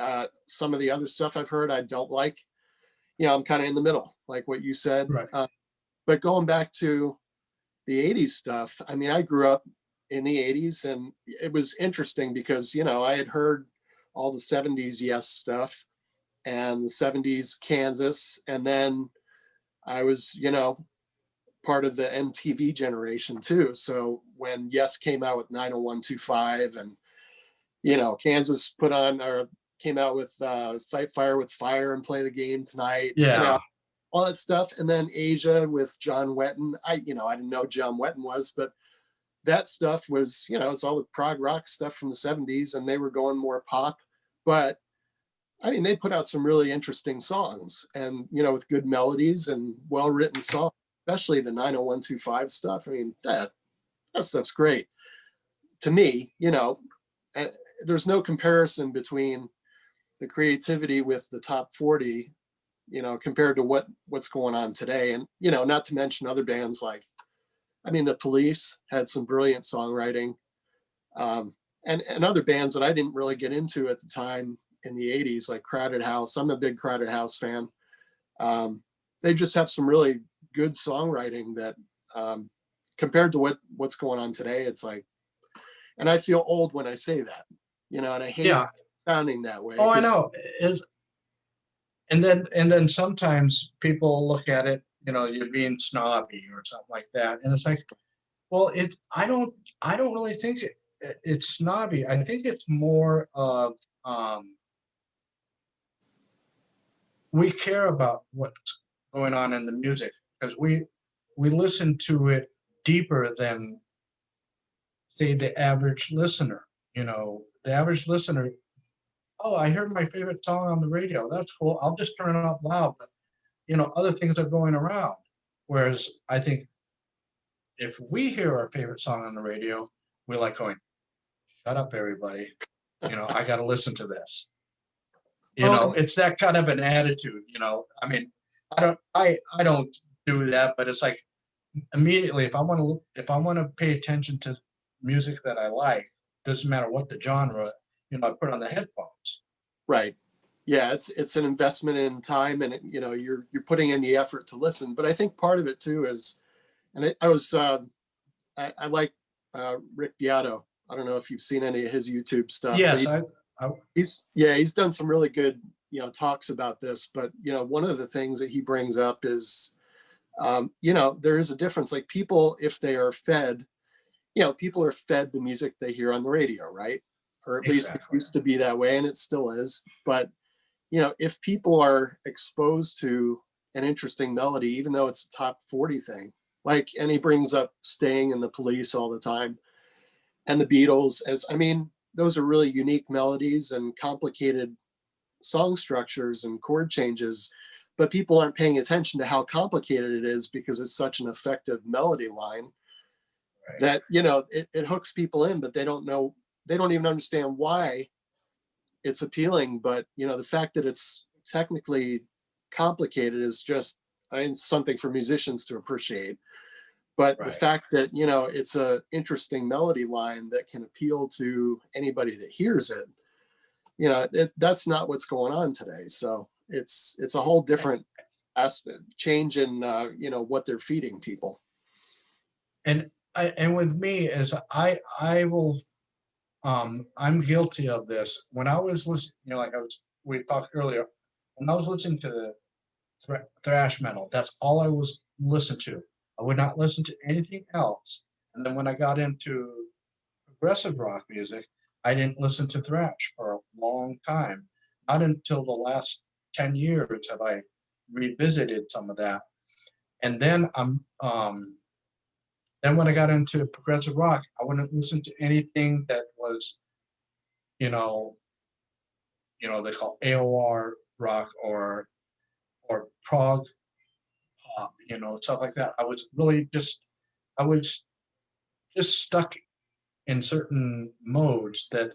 Some of the other stuff I've heard I don't like. I'm kind of in the middle, like what you said. Right. But going back to the 80s stuff, I mean, I grew up in the 80s, and it was interesting because I had heard all the 70s Yes stuff and the 70s Kansas, and then I was part of the MTV generation too. So when Yes came out with 90125, and Kansas came out with Fight Fire with Fire and Play the Game Tonight, Yeah. all that stuff. And then Asia with John Wetton. I didn't know John Wetton was, but that stuff was, it's all the prog rock stuff from the 70s, and they were going more pop. But I mean, they put out some really interesting songs, and with good melodies and well-written songs, especially the 90125 stuff. I mean, that stuff's great to me. There's no comparison between the creativity with the top 40, compared to what's going on today. And not to mention other bands like, I mean, the Police had some brilliant songwriting, and other bands that I didn't really get into at the time in the 80s, like Crowded House. I'm a big Crowded House fan. They just have some really good songwriting that, compared to what's going on today, it's like, and I feel old when I say that, and I hate sounding that way. Oh, I know. And then sometimes people look at it, you're being snobby or something like that. And it's like, well, I don't really think it's snobby. I think it's more of, we care about what's going on in the music because we listen to it deeper than, say, the average listener. The average listener, oh, I heard my favorite song on the radio. That's cool. I'll just turn it up loud. But, other things are going around. Whereas I think if we hear our favorite song on the radio, we're like going, shut up, everybody. I got to listen to this. It's that kind of an attitude, I mean, I don't do that, but it's like immediately if I want to pay attention to music that I like, doesn't matter what the genre, I put on the headphones. Right. Yeah, it's an investment in time, and you're putting in the effort to listen. But I think part of it too is, and I like Rick Beato. I don't know if you've seen any of his YouTube stuff. Yes, he's done some really good talks about this. But one of the things that he brings up is there is a difference. Like people, if they are fed, people are fed the music they hear on the radio, right? Or at least it used to be that way, and it still is. But if people are exposed to an interesting melody, even though it's a top 40 thing, and he brings up Sting and the Police all the time, and the Beatles, those are really unique melodies and complicated song structures and chord changes, but people aren't paying attention to how complicated it is because it's such an effective melody line. Right. That it hooks people in, but they don't even understand why it's appealing. But the fact that it's technically complicated is just something for musicians to appreciate. But the fact that it's a interesting melody line that can appeal to anybody that hears it, that's not what's going on today. So it's a whole different aspect, change in what they're feeding people. And with me is I will, I'm guilty of this. When I was listening, we talked earlier, when I was listening to the thrash metal, that's all I was listening to. I would not listen to anything else. And then when I got into progressive rock music, I didn't listen to thrash for a long time. Not until the last 10 years have I revisited some of that. And then then when I got into progressive rock, I wouldn't listen to anything that was, they call AOR rock or prog pop, stuff like that. I was just stuck in certain modes that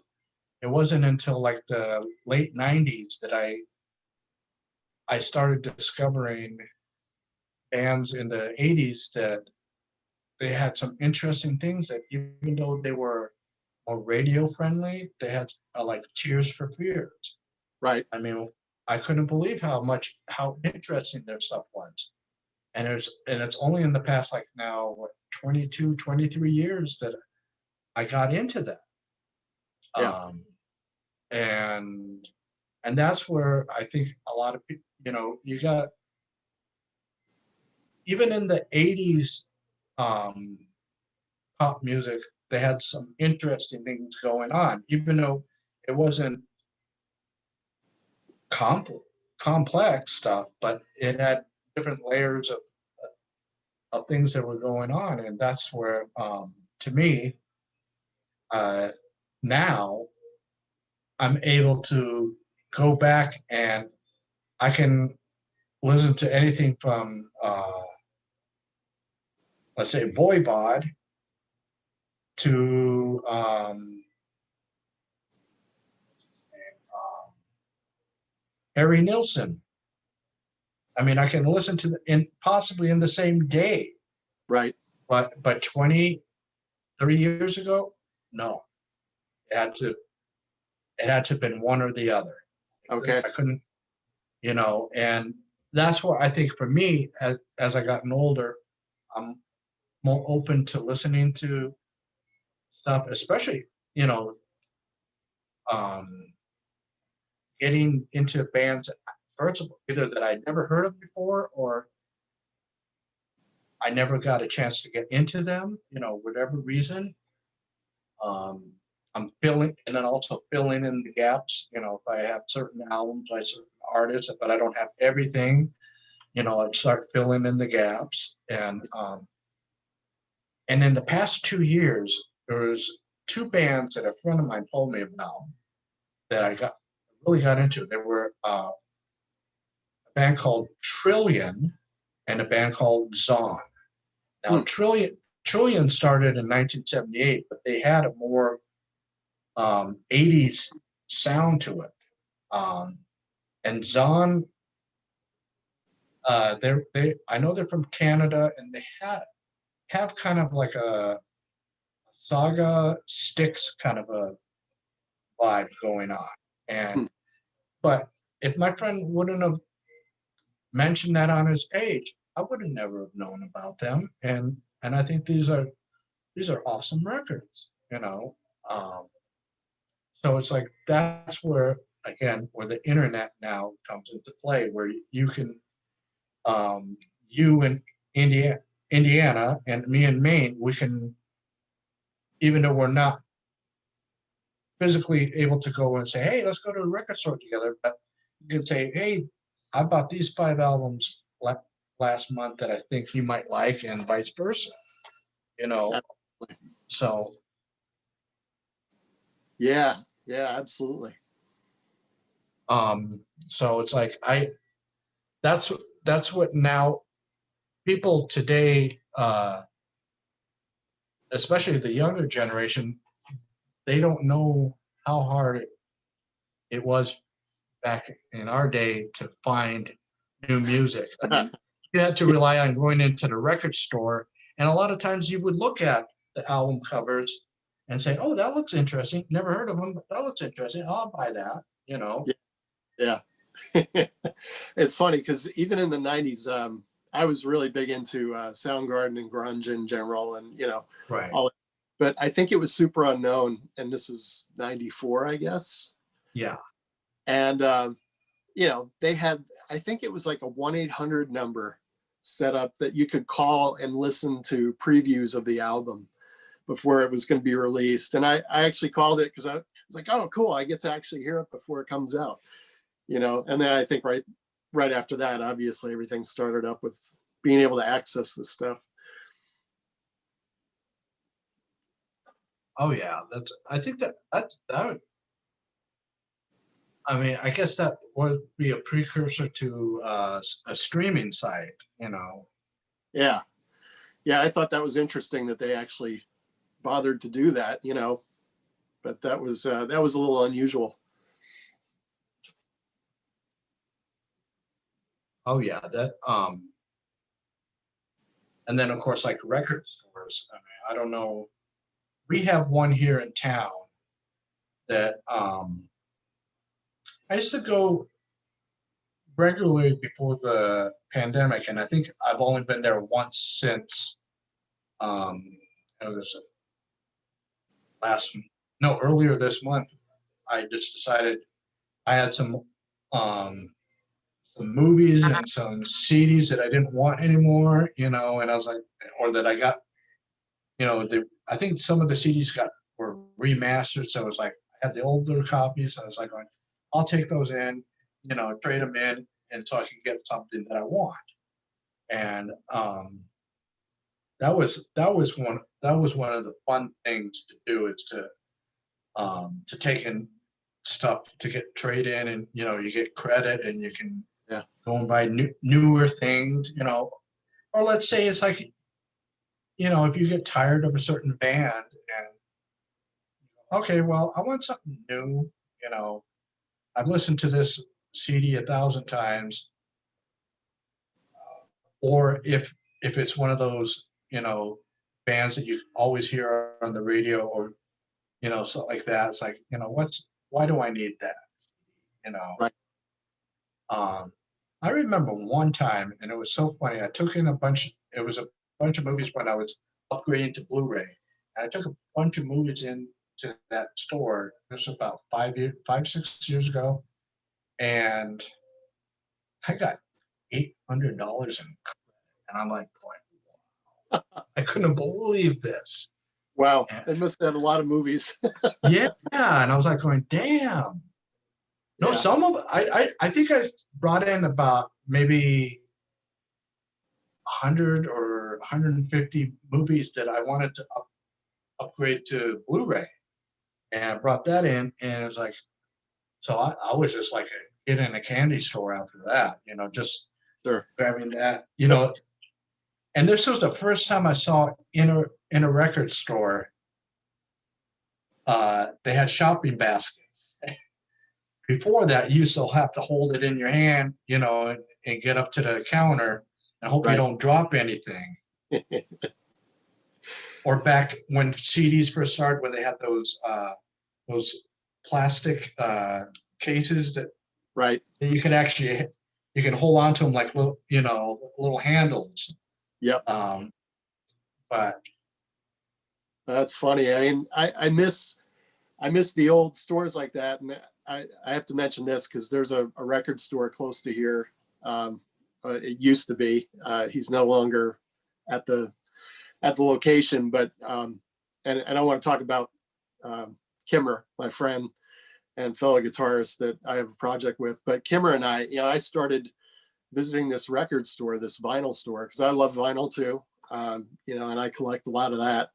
it wasn't until like the late 90s that I started discovering bands in the 80s that they had some interesting things that even though they were more radio friendly, they had like Tears for Fears. Right. I mean, I couldn't believe how interesting their stuff was. And it's only in the past like now, 22, 23 years that I got into that. Yeah. And that's where I think a lot of people, you got, even in the 80s pop music, they had some interesting things going on, even though it wasn't complex stuff, but it had different layers of things that were going on. And that's where, to me, now I'm able to go back and I can listen to anything from, let's say, Voivod to Harry Nilsson. I mean, I can listen to possibly in the same day. Right. But 20, 30 years ago, no. It had to have been one or the other. Okay. I couldn't, and that's what I think for me, as I gotten older, I'm more open to listening to stuff, especially, um, getting into bands, first of all, either that I'd never heard of before or I never got a chance to get into them, whatever reason. I'm filling, and then also filling in the gaps, if I have certain albums by certain artists, but I don't have everything, I'd start filling in the gaps. And in the past 2 years, there was two bands that a friend of mine told me about that I really got into. There were a band called Trillion and a band called Zon. Now, Trillion started in 1978, but they had a more 80s sound to it. And Zon, I know they're from Canada, and they have kind of like a Saga Styx kind of a vibe going on. But if my friend wouldn't have mentioned that on his page, I would have never have known about them. And I think these are awesome records, So it's like that's where the internet now comes into play, where you can, you in Indiana and me in Maine, we can, even though we're not physically able to go and say, hey, let's go to a record store together, but you can say, hey, I bought these 5 albums last month that I think you might like, and vice versa, Absolutely. So. Yeah, absolutely. So it's like that's what now people today, especially the younger generation, they don't know how hard it was back in our day to find new music. I mean, you had to rely on going into the record store, and a lot of times you would look at the album covers and say, oh, that looks interesting. Never heard of them, but that looks interesting. I'll buy that, Yeah. It's funny because even in the 90s, I was really big into Soundgarden and grunge in general, and right. But I think it was Super Unknown, and this was 94, I guess. Yeah. And they had, I think it was like a 1-800 number set up that you could call and listen to previews of the album before it was going to be released. And I actually called it because I was like, oh, cool, I get to actually hear it before it comes out. And then I think right after that, obviously everything started up with being able to access this stuff. Oh yeah, I think that I mean, I guess that would be a precursor to a streaming site, you know. Yeah. Yeah. I thought that was interesting that they actually bothered to do that, you know, but that was a little unusual. Oh yeah, that and then of course like record stores. I mean, I don't know. We have one here in town that I used to go regularly before the pandemic, and I think I've only been there once since um it was last no earlier this month. I just decided I had some movies and some CDs that I didn't want anymore, you know, and I was like, or that I got, you know, I think some of the CDs were remastered, so it was like I had the older copies. So I was like, I'll take those in, you know, trade them in, and so I can get something that I want. And that was one of the fun things to do, is to take in stuff to get trade in, and you know you get credit and you can Yeah. go and buy newer things, you know. Or let's say it's like, you know, if you get tired of a certain band and okay, well, I want something new, you know. I've listened to this CD 1,000 times. Or if it's one of those, you know, bands that you always hear on the radio, or you know, something like that. It's like, you know, why do I need that? You know. Right. I remember one time, and it was so funny. I took in it was a bunch of movies when I was upgrading to Blu-ray. And I took a bunch of movies into that store. This was about 6 years ago. And I got $800 and I'm like, I couldn't believe this. Wow. And, They must have had a lot of movies. yeah. And I was like going, damn. No, Yeah. some of I think I brought in about maybe 100 or 150 movies that I wanted to upgrade to Blu-ray, and I brought that in, and it was like, so I was just like a kid in a candy store after that, you know, just Sure. grabbing that, you know. And this was the first time I saw in a record store, they had shopping baskets. Before that, you still have to hold it in your hand, you know, and get up to the counter and hope you Right. don't drop anything. Or back when CDs first started, when they had those plastic cases that Right. you can hold on to them like little, you know, little handles. Yep. But That's funny. I mean, I miss the old stores like that. And I have to mention this because there's a record store close to here. It used to be. He's no longer at the location, but and I want to talk about Kimmer, my friend and fellow guitarist that I have a project with. But Kimmer and I, you know, I started visiting this record store, this vinyl store, because I love vinyl too. You know, and I collect a lot of that.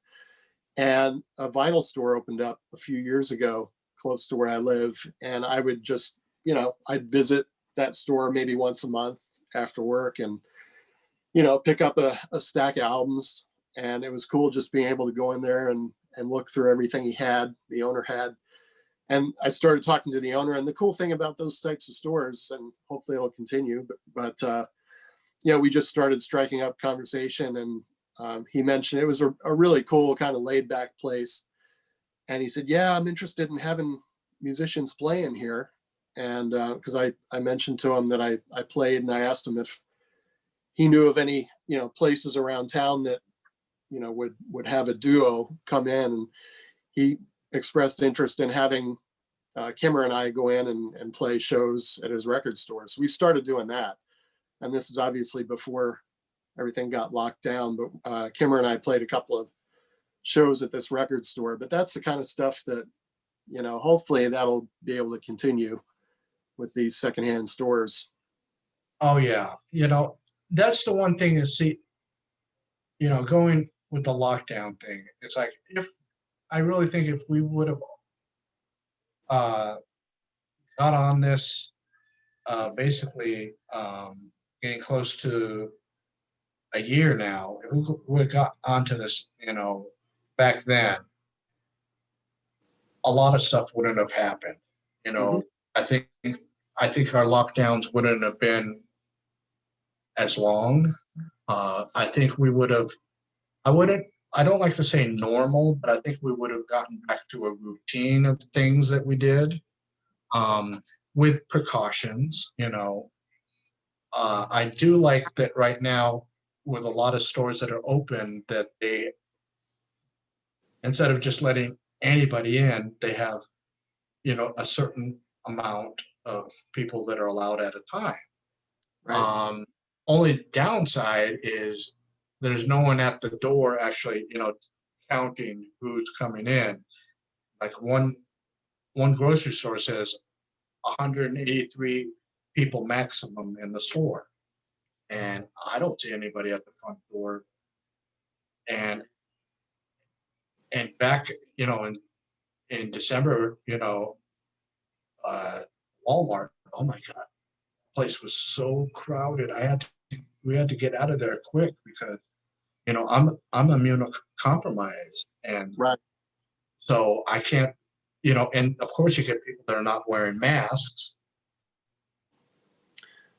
And a vinyl store opened up a few years ago close to where I live. And I would just, you know, I'd visit that store maybe once a month after work and, you know, pick up a stack of albums. And it was cool just being able to go in there and look through everything the owner had. And I started talking to the owner. And the cool thing about those types of stores, and hopefully it'll continue, but you know, we just started striking up conversation, and he mentioned it was a really cool kind of laid back place. And he said, yeah, I'm interested in having musicians play in here. And because I mentioned to him that I played, and I asked him if he knew of any, you know, places around town that, you know, would have a duo come in. And he expressed interest in having Kimmer and I go in and play shows at his record store. So we started doing that. And this is obviously before everything got locked down, but Kimmer and I played a couple of shows at this record store. But that's the kind of stuff that, you know, hopefully that'll be able to continue with these secondhand stores. oh yeah, you know, that's the one thing is, see, you know, going with the lockdown thing, it's like, if I really think if we would have uh, got on this basically getting close to a year now. If we would have got onto this, back then, a lot of stuff wouldn't have happened. Mm-hmm. I think our lockdowns wouldn't have been as long. I think we would have. I don't like to say normal, but I think we would have gotten back to a routine of things that we did, with precautions. I do like that right now with a lot of stores that are open, that they, instead of just letting anybody in, they have, a certain amount of people that are allowed at a time. Right. Only downside is there's no one at the door actually, counting who's coming in. Like one grocery store says 183 people maximum in the store, and I don't see anybody at the front door. And back, in December, uh, Walmart, oh my God, place was so crowded. We had to get out of there quick because, I'm immunocompromised, and Right. so I can't, and of course you get people that are not wearing masks.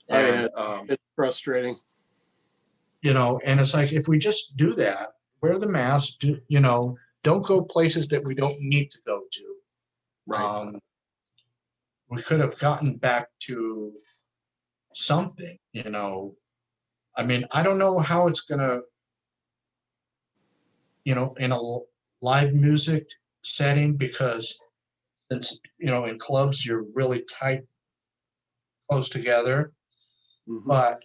Oh, yeah. And, It's frustrating. and it's like, if we just do that, wear the mask, don't go places that we don't need to go to. Right. We could have gotten back to something, I mean, I don't know how it's gonna, in a live music setting, because it's, in clubs, you're really tight, close together. Mm-hmm. But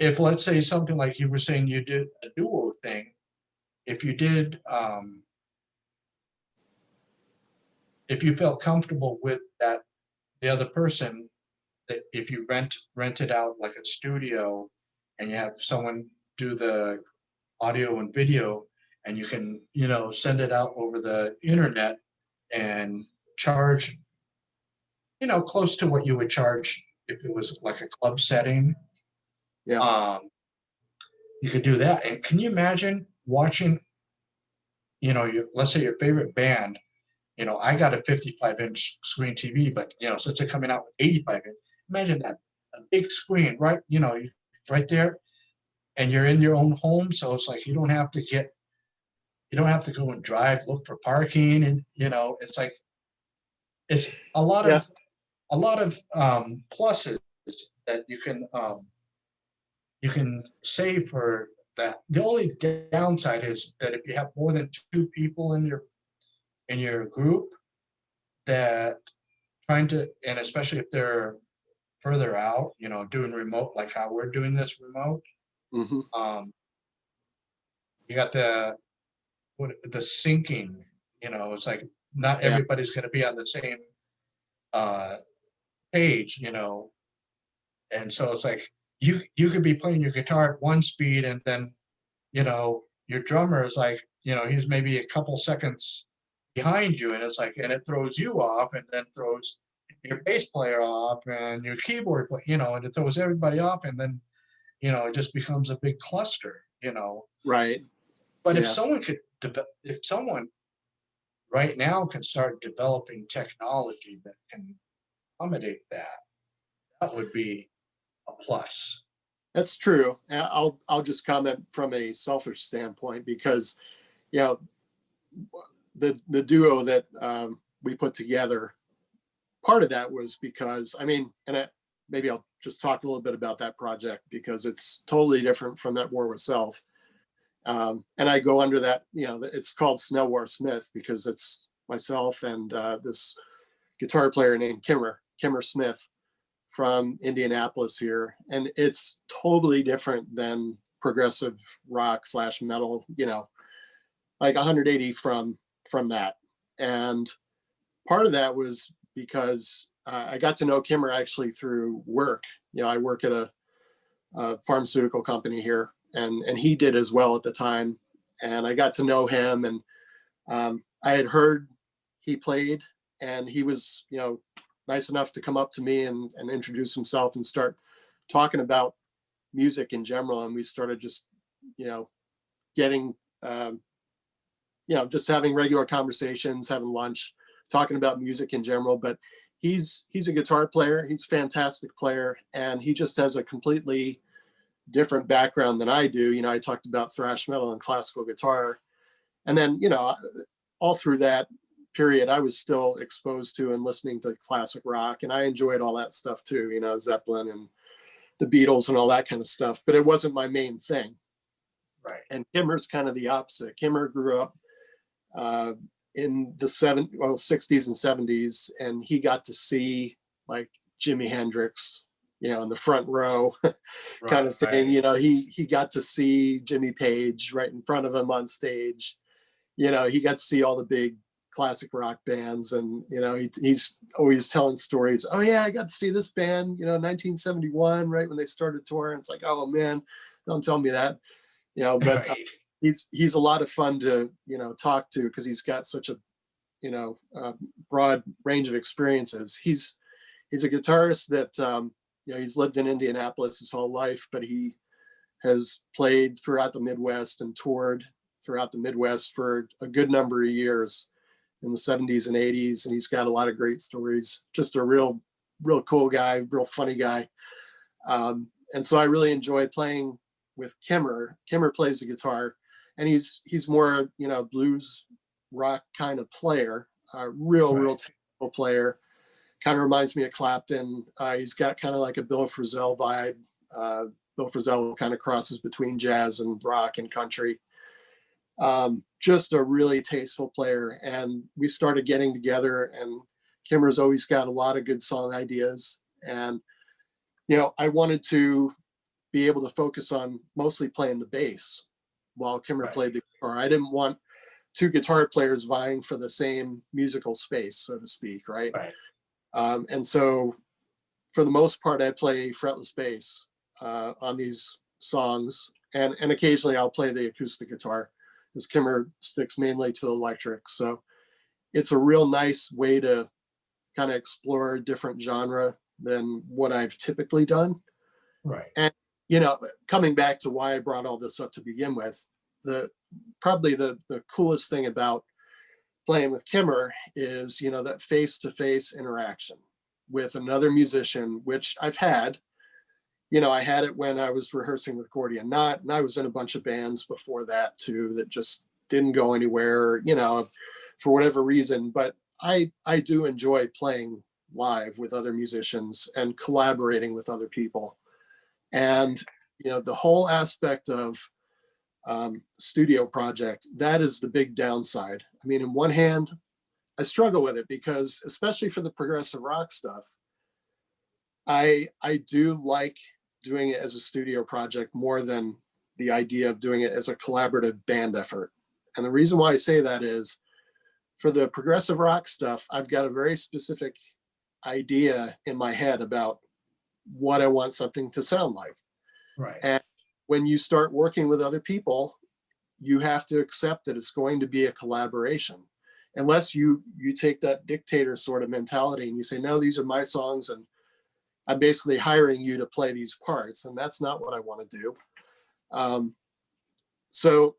if, let's say, something like you were saying, you did a duo thing, if you did, if you felt comfortable with that, the other person, that if you rent it out like a studio, and you have someone do the audio and video, and you can, send it out over the internet and charge, close to what you would charge if it was like a club setting. Yeah. You could do that. And can you imagine watching, let's say your favorite band, I got a 55-inch screen TV, but, since they're coming out with 85-inch, imagine that, a big screen, right, right there, and you're in your own home. So it's like, you don't have to go and drive, look for parking. And, it's like, it's a lot Yeah. of pluses that you can save for that. The only downside is that if you have more than two people in your group, that and especially if they're further out, doing remote, like how we're doing this remote, Mm-hmm. you got the syncing, it's like not Yeah. everybody's going to be on the same page, and so it's like you could be playing your guitar at one speed, and then, your drummer is like, he's maybe a couple seconds behind you, and it's like, and it throws you off, and then throws your bass player off, and your keyboard player, and it throws everybody off, and then, it just becomes a big cluster, Right. But Yeah. if someone right now can start developing technology that can accommodate that, that would be a plus. That's true. And I'll just comment from a selfish standpoint, because, the duo that we put together, part of that was because, maybe I'll just talk a little bit about that project, because it's totally different from that War with Self. And I go under that, it's called Snelwar-Smith because it's myself and this guitar player named Kimmer Smith from Indianapolis here. And it's totally different than progressive rock / metal, like 180 from that. And part of that was because I got to know Kimmer actually through work. I work at a pharmaceutical company here, and he did as well at the time. And I got to know him, and I had heard he played, and he was, nice enough to come up to me and introduce himself and start talking about music in general. And we started just, getting, just having regular conversations, having lunch, talking about music in general. But he's a guitar player. He's a fantastic player. And he just has a completely different background than I do. I talked about thrash metal and classical guitar. And then, all through that period, I was still exposed to and listening to classic rock. And I enjoyed all that stuff too, Zeppelin and the Beatles and all that kind of stuff. But it wasn't my main thing. Right. And Kimmer's kind of the opposite. Kimmer grew up in the 60s and 70s, and he got to see like Jimi Hendrix, in the front row kind of thing. Right. He got to see Jimmy Page right in front of him on stage. He got to see all the big classic rock bands, and he's always telling stories. Oh yeah, I got to see this band, 1971, right when they started touring. It's like, oh man, don't tell me that. But Right. he's a lot of fun to talk to, because he's got such a broad range of experiences. He's a guitarist that he's lived in Indianapolis his whole life, but he has played throughout the Midwest and toured throughout the Midwest for a good number of years in the 70s and 80s, and he's got a lot of great stories. Just a real cool guy, real funny guy. And so I really enjoy playing with Kimmer. Kimmer plays the guitar, and he's more blues rock kind of player, real technical player. Kind of reminds me of Clapton. He's got kind of like a Bill Frisell vibe. Bill Frisell kind of crosses between jazz and rock and country. Just a really tasteful player. And we started getting together, and Kimmer's always got a lot of good song ideas. And, I wanted to be able to focus on mostly playing the bass while Kimmer played the guitar. I didn't want two guitar players vying for the same musical space, so to speak, right? And so for the most part, I play fretless bass on these songs. And occasionally I'll play the acoustic guitar, because Kimmer sticks mainly to electric. So it's a real nice way to kind of explore a different genre than what I've typically done. Right. And, coming back to why I brought all this up to begin with, probably the coolest thing about playing with Kimmer is, that face-to-face interaction with another musician, which I've had. I had it when I was rehearsing with Gordian, and I was in a bunch of bands before that too, that just didn't go anywhere, for whatever reason. But I do enjoy playing live with other musicians and collaborating with other people. And, the whole aspect of studio project, that is the big downside. I mean, in one hand, I struggle with it, because especially for the progressive rock stuff, I do like doing it as a studio project more than the idea of doing it as a collaborative band effort. And the reason why I say that is, for the progressive rock stuff, I've got a very specific idea in my head about what I want something to sound like. Right. And when you start working with other people, you have to accept that it's going to be a collaboration. Unless you take that dictator sort of mentality and you say, no, these are my songs, and I'm basically hiring you to play these parts. And that's not what I want to do. So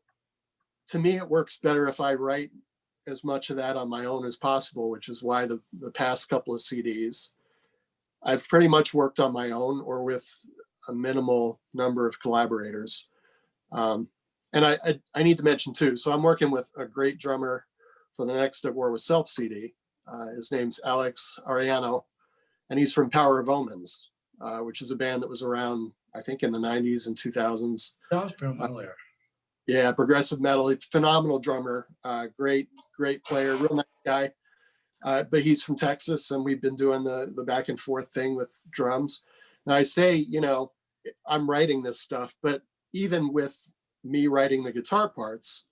to me, it works better if I write as much of that on my own as possible, which is why the past couple of CDs, I've pretty much worked on my own or with a minimal number of collaborators. And I need to mention too, so I'm working with a great drummer for the next At War with Self CD. His name's Alex Ariano, and he's from Power of Omens, which is a band that was around, I think, in the 90s and 2000s. Sounds familiar. Yeah, progressive metal, phenomenal drummer, great player, real nice guy. But he's from Texas, and we've been doing the back and forth thing with drums. And I say, I'm writing this stuff, but even with me writing the guitar parts,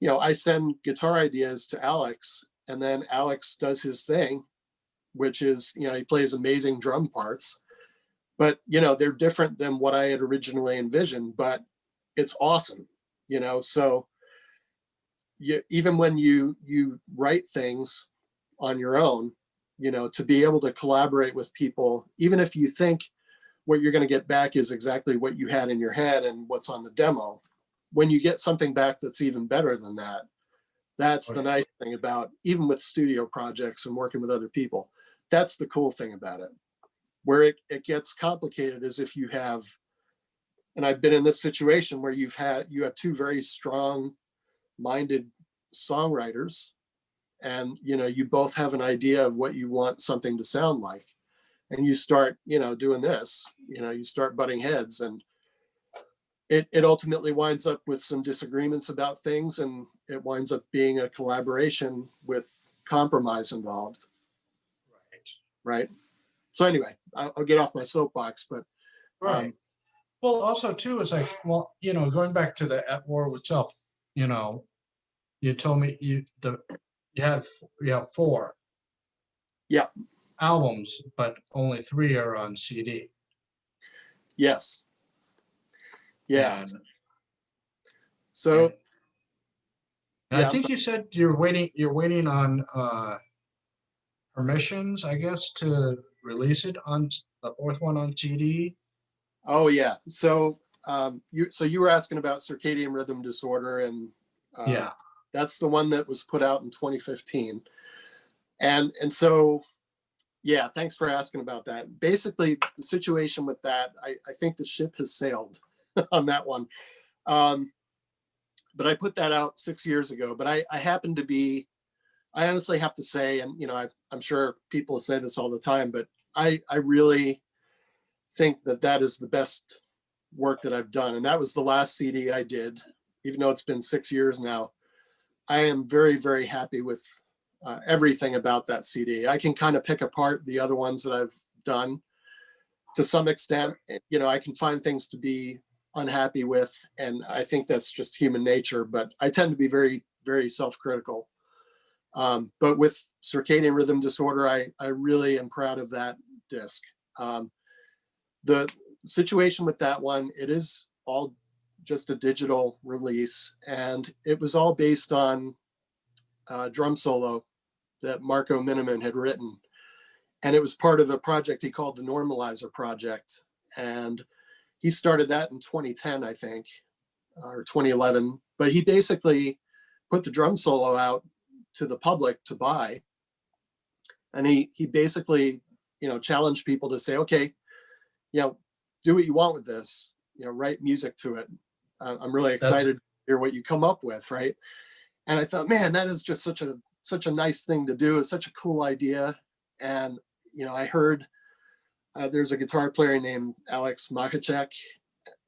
I send guitar ideas to Alex, and then Alex does his thing, which is, he plays amazing drum parts, but, they're different than what I had originally envisioned, but it's awesome, so even when you write things on your own, to be able to collaborate with people, even if you think what you're going to get back is exactly what you had in your head and what's on the demo. When you get something back that's even better than that, that's the nice thing about, even with studio projects and working with other people, that's the cool thing about it. Where it gets complicated is if you have, and I've been in this situation where you have two very strong minded songwriters, and you both have an idea of what you want something to sound like, and you start doing this, you start butting heads, and it ultimately winds up with some disagreements about things, and it winds up being a collaboration with compromise involved. Right. So anyway, I'll get off my soapbox, but right. Well, also too is like, well, going back to the At War itself, you told me you have 4 albums, but only 3 are on CD. Yes. Yeah. And, so and I think you said you're waiting on permissions, I guess, to release it on the 4th one on CD. Oh yeah. So you were asking about Circadian Rhythm Disorder, and that's the one that was put out in 2015. And so, yeah, thanks for asking about that. Basically, the situation with that, I think the ship has sailed on that one. But I put that out 6 years ago. But I happen to be, I honestly have to say, and I'm sure people say this all the time, but I really think that is the best work that I've done. And that was the last CD I did, even though it's been 6 years now. I am very, very happy with everything about that CD. I can kind of pick apart the other ones that I've done to some extent. I can find things to be unhappy with, and I think that's just human nature, but I tend to be very, very self-critical. But with Circadian Rhythm Disorder, I really am proud of that disc. The situation with that one, it is all just a digital release, and it was all based on drum solo that Marco Miniman had written. And it was part of a project he called the Normalizer Project. And he started that in 2010, I think, or 2011. But he basically put the drum solo out to the public to buy. And he basically, challenged people to say, okay, do what you want with this, write music to it. I'm really excited to hear what you come up with, right? And I thought, man, that is just such a nice thing to do. It's such a cool idea. And I heard there's a guitar player named Alex Makacek,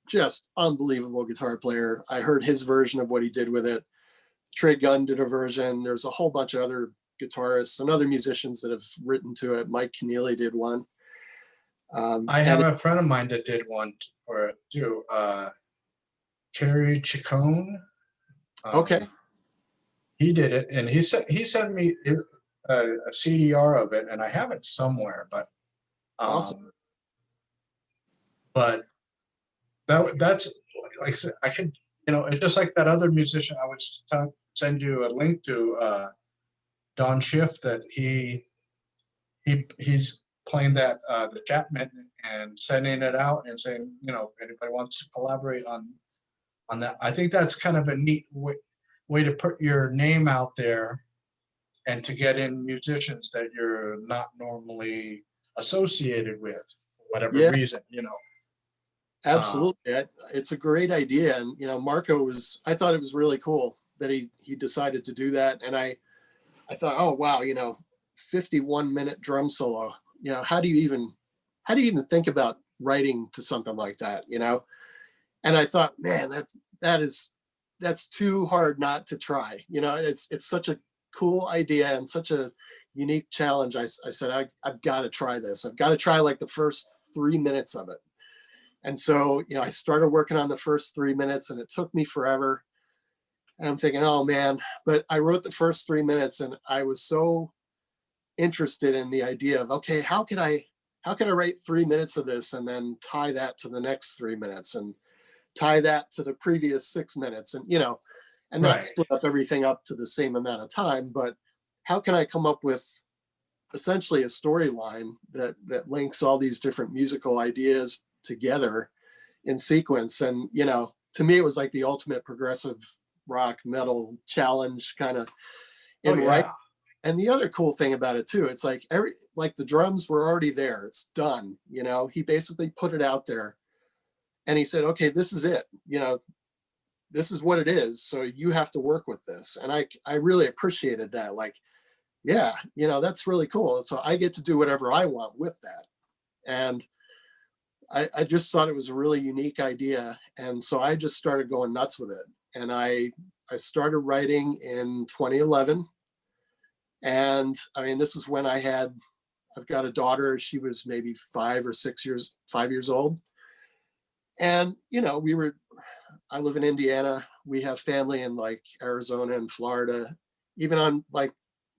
just unbelievable guitar player. I heard his version of what he did with it. Trey Gunn did a version. There's a whole bunch of other guitarists and other musicians that have written to it. Mike Keneally did one. I have a friend of mine that did one for it too. Cherry Chacon. Okay. He did it, and he sent me a CDR of it, and I have it somewhere. But awesome. But that's like I said, I could, it's just like that other musician I was send you a link to, Don Schiff, that he's playing that the Chapman and sending it out and saying, if anybody wants to collaborate on that. I think that's kind of a neat way to put your name out there and to get in musicians that you're not normally associated with for whatever reason, Absolutely. It's a great idea. And, Marco I thought it was really cool that he decided to do that. And I thought, oh, wow, 51-minute drum solo, how do you even think about writing to something like that, And I thought, man, that's too hard not to try. It's such a cool idea and such a unique challenge. I said, I've got to try this. I've got to try like the first 3 minutes of it. And so, I started working on the first 3 minutes, and it took me forever. And I'm thinking, oh man, but I wrote the first 3 minutes, and I was so interested in the idea of, okay, how can I write 3 minutes of this and then tie that to the next 3 minutes and tie that to the previous 6 minutes, and and not split up everything up to the same amount of time, but how can I come up with essentially a storyline that links all these different musical ideas together in sequence. And, you know, to me, it was like the ultimate progressive rock metal challenge kind of Oh, in right. yeah. And the other cool thing about it too, it's like like the drums were already there. It's done. You know, he basically put it out there and he said, okay, this is it. You know, this is what it is. So you have to work with this. And I really appreciated that. Like, yeah, you know, that's really cool. So I get to do whatever I want with that. And I just thought it was a really unique idea. And so I just started going nuts with it. And I started writing in 2011. And I mean, this is when I've got a daughter. She was maybe 5 years old. And, you know, I live in Indiana. We have family in like Arizona and Florida. Even on like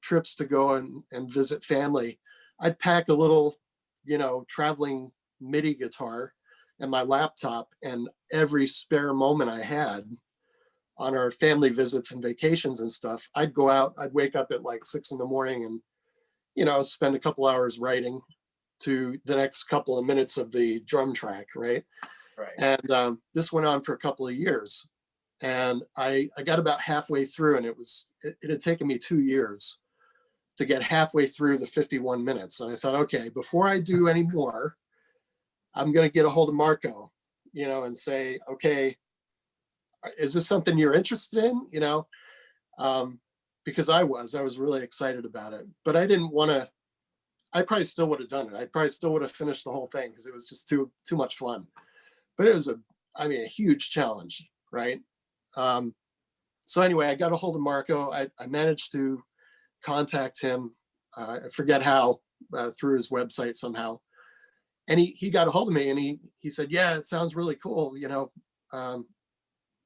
trips to go and visit family, I'd pack a little, you know, traveling MIDI guitar and my laptop, and every spare moment I had on our family visits and vacations and stuff, I'd go out, I'd wake up at like 6 a.m. and, you know, spend a couple hours writing to the next couple of minutes of the drum track. Right. Right. And this went on for a couple of years. And I got about halfway through, and it had taken me 2 years to get halfway through the 51 minutes. And I thought, okay, before I do any more, I'm going to get a hold of Marco, you know, and say, okay, is this something you're interested in? You know, because I was really excited about it, but I didn't want to. I probably still would have done it. I probably still would have finished the whole thing because it was just too much fun. But it was a huge challenge, right? So anyway, I got a hold of Marco. I managed to contact him. I forget how, through his website somehow. And he got a hold of me, and he said, yeah, it sounds really cool. You know,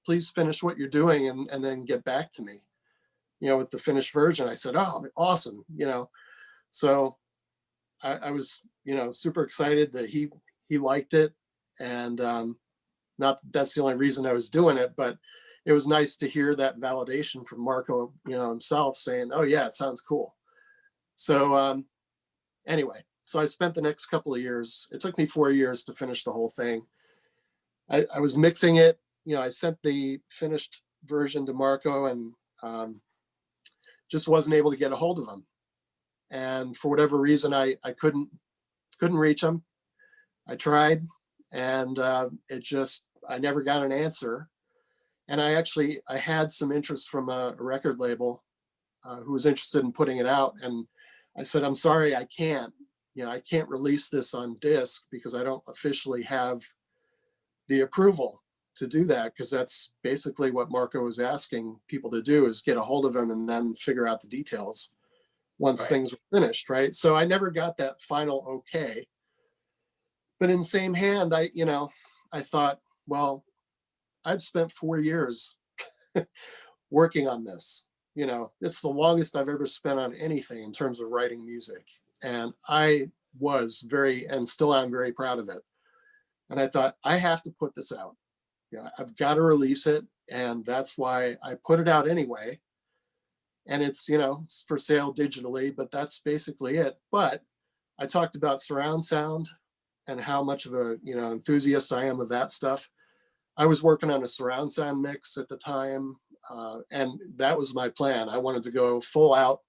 please finish what you're doing and then get back to me, you know, with the finished version. I said, oh, awesome. You know, so I was, you know, super excited that he liked it. And not that that's the only reason I was doing it, but it was nice to hear that validation from Marco, you know, himself saying, oh yeah, it sounds cool. So anyway, so I spent the next couple of years. It took me 4 years to finish the whole thing. I was mixing it. You know, I sent the finished version to Marco, and just wasn't able to get a hold of him. And for whatever reason, I couldn't reach him. I tried, and I never got an answer. And I had some interest from a record label who was interested in putting it out. And I said, I'm sorry, I can't release this on disc because I don't officially have the approval to do that, because that's basically what Marco was asking people to do, is get a hold of him and then figure out the details once things were finished, right? So I never got that final okay. But in the same hand, I thought, well, I've spent 4 years working on this. You know, it's the longest I've ever spent on anything in terms of writing music. And I was and still am very proud of it. And I thought, I have to put this out. You know, I've got to release it. And that's why I put it out anyway. And it's, you know, it's for sale digitally, but that's basically it. But I talked about surround sound and how much of a, you know, enthusiast I am of that stuff. I was working on a surround sound mix at the time, and that was my plan. I wanted to go full out,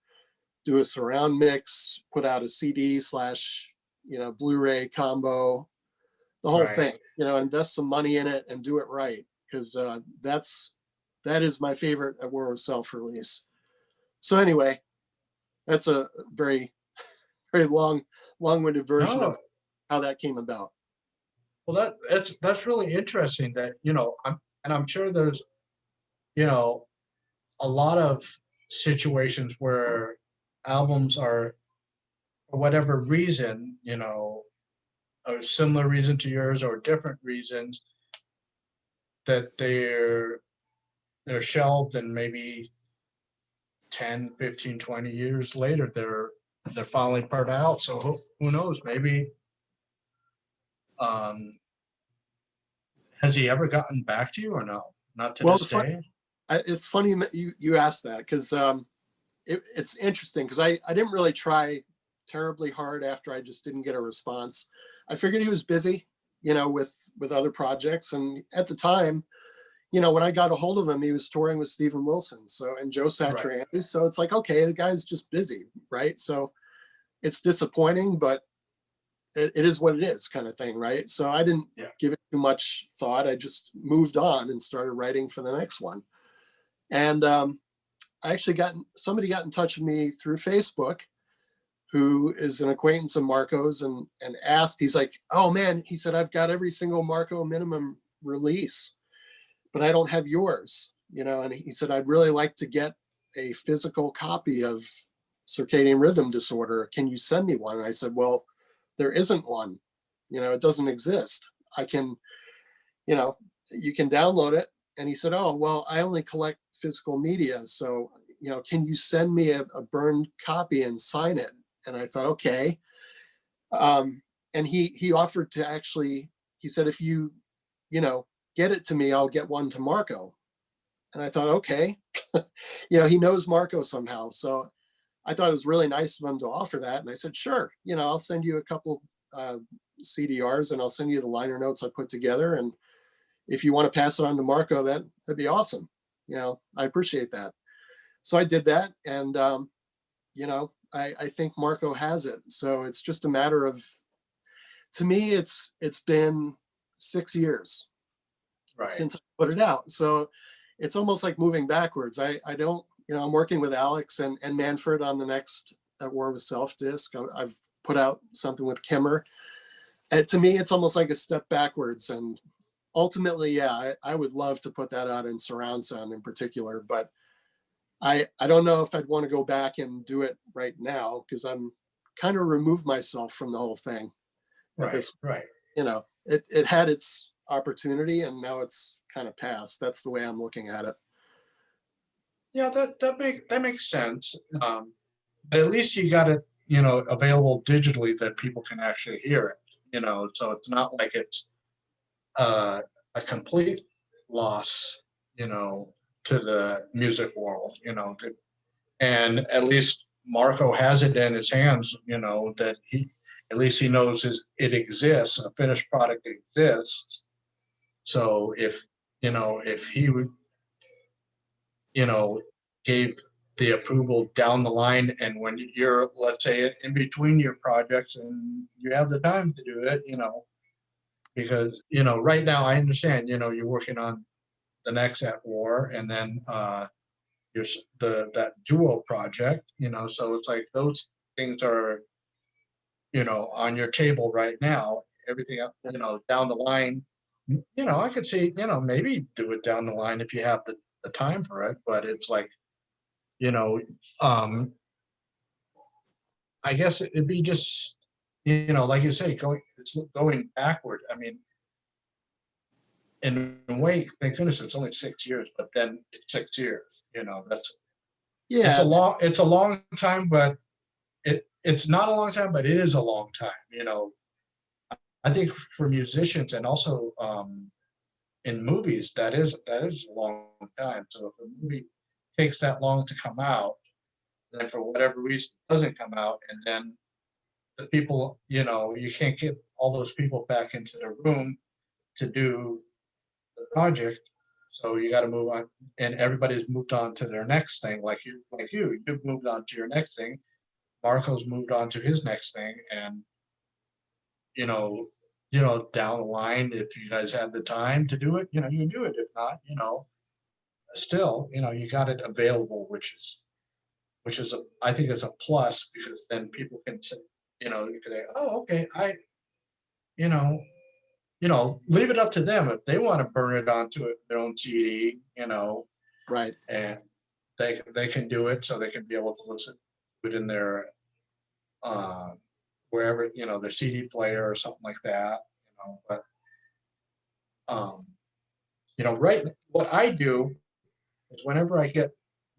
do a surround mix, put out a CD / you know, Blu-ray combo, the whole thing. You know, invest some money in it and do it right, because that is my favorite Aurora self-release. So anyway, that's a very very long-winded version of how that came about. Well, that's really interesting. That, you know, I'm sure there's, you know, a lot of situations where albums are, for whatever reason, you know, a similar reason to yours or different reasons, that they're shelved, and maybe 10, 15, 20 years later they're finally put out. So who knows? Maybe has he ever gotten back to you or no? Not to this day? It's funny that you asked that, because it's interesting, because I didn't really try terribly hard after I just didn't get a response. I figured he was busy, with other projects. And at the time, when I got a hold of him, he was touring with Steven Wilson, and Joe Satriani. So it's like, okay, the guy's just busy, right? So it's disappointing, but it is what it is, kind of thing, right? So I didn't give it too much thought. I just moved on and started writing for the next one. And I actually somebody got in touch with me through Facebook, who is an acquaintance of Marco's, and asked, he's like, oh man, he said, I've got every single Marco minimum release, but I don't have yours, and he said, I'd really like to get a physical copy of Circadian Rhythm Disorder. Can you send me one? And I said, well, there isn't one, it doesn't exist. I can, you can download it. And he said, oh, well, I only collect physical media. So, can you send me a burned copy and sign it? And I thought, okay. And he offered to actually, he said, if you, get it to me, I'll get one to Marco. And I thought, okay, he knows Marco somehow. So I thought it was really nice of him to offer that. And I said, sure, I'll send you a couple CDRs, and I'll send you the liner notes I put together. And if you want to pass it on to Marco, that'd be awesome. I appreciate that. So I did that. And, I think Marco has it. So it's just a matter of, to me, it's been 6 years since I put it out. So it's almost like moving backwards. I don't, I'm working with Alex and Manfred on the next At War with Self disc. I've put out something with Kimmer. And to me, it's almost like a step backwards. And ultimately, I would love to put that out in surround sound in particular, but I don't know if I'd want to go back and do it right now, because I'm kind of removed myself from the whole thing. Right. It had its opportunity, and now it's kind of passed. That's the way I'm looking at it. Yeah, that makes sense. But at least you got it, available digitally that people can actually hear it. So it's not like it's a complete loss, to the music world, and at least Marco has it in his hands, that at least he knows it exists, a finished product exists. So if he would, gave the approval down the line, and when you're, let's say, in between your projects and you have the time to do it, because, right now I understand, you're working on the next At War, and then that duo project, so it's like those things are, on your table right now. Everything else, down the line, I could see, maybe do it down the line if you have the time for it, but it's like, I guess it'd be just, like you say, going backward. I mean, in a way, thank goodness it's only 6 years, but then it's 6 years, it's a long time, but it's not a long time, but it is a long time. I think for musicians, and also in movies, that is a long time. So if a movie takes that long to come out, then for whatever reason it doesn't come out, and then the people, you can't get all those people back into the room to do the project, so you got to move on, and everybody's moved on to their next thing. You've moved on to your next thing. Marco's moved on to his next thing, and down the line, if you guys have the time to do it, you can do it. If not, still, you got it available, which is I think it's a plus, because then people can say, you can say, oh, okay, leave it up to them if they want to burn it onto their own CD, right, and they can do it, so they can be able to listen to it in their wherever, their CD player or something like that, but right, what I do is whenever I get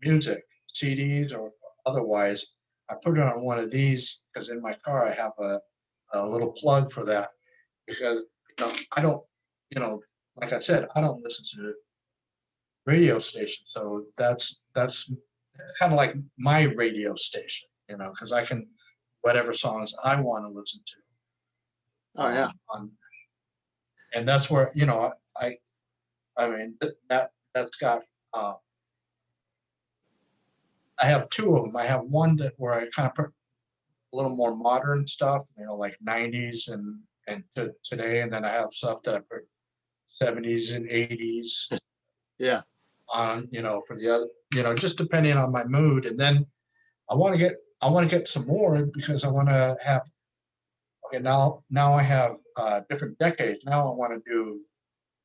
music, CDs or otherwise, I put it on one of these, because in my car I have a little plug for that, because I don't, like I said, I don't listen to radio stations, so that's kind of like my radio station, because I can whatever songs I want to listen to. Oh yeah. And that's where, you know, I mean, that's got, I have two of them. I have one that where I kind of put a little more modern stuff, you know, like 90s and to today. And then I have stuff that I put 70s and 80s Yeah. on, you know, for the other, you know, just depending on my mood. And then I want to get some more because I want to have, okay, now I have different decades. Now I want to do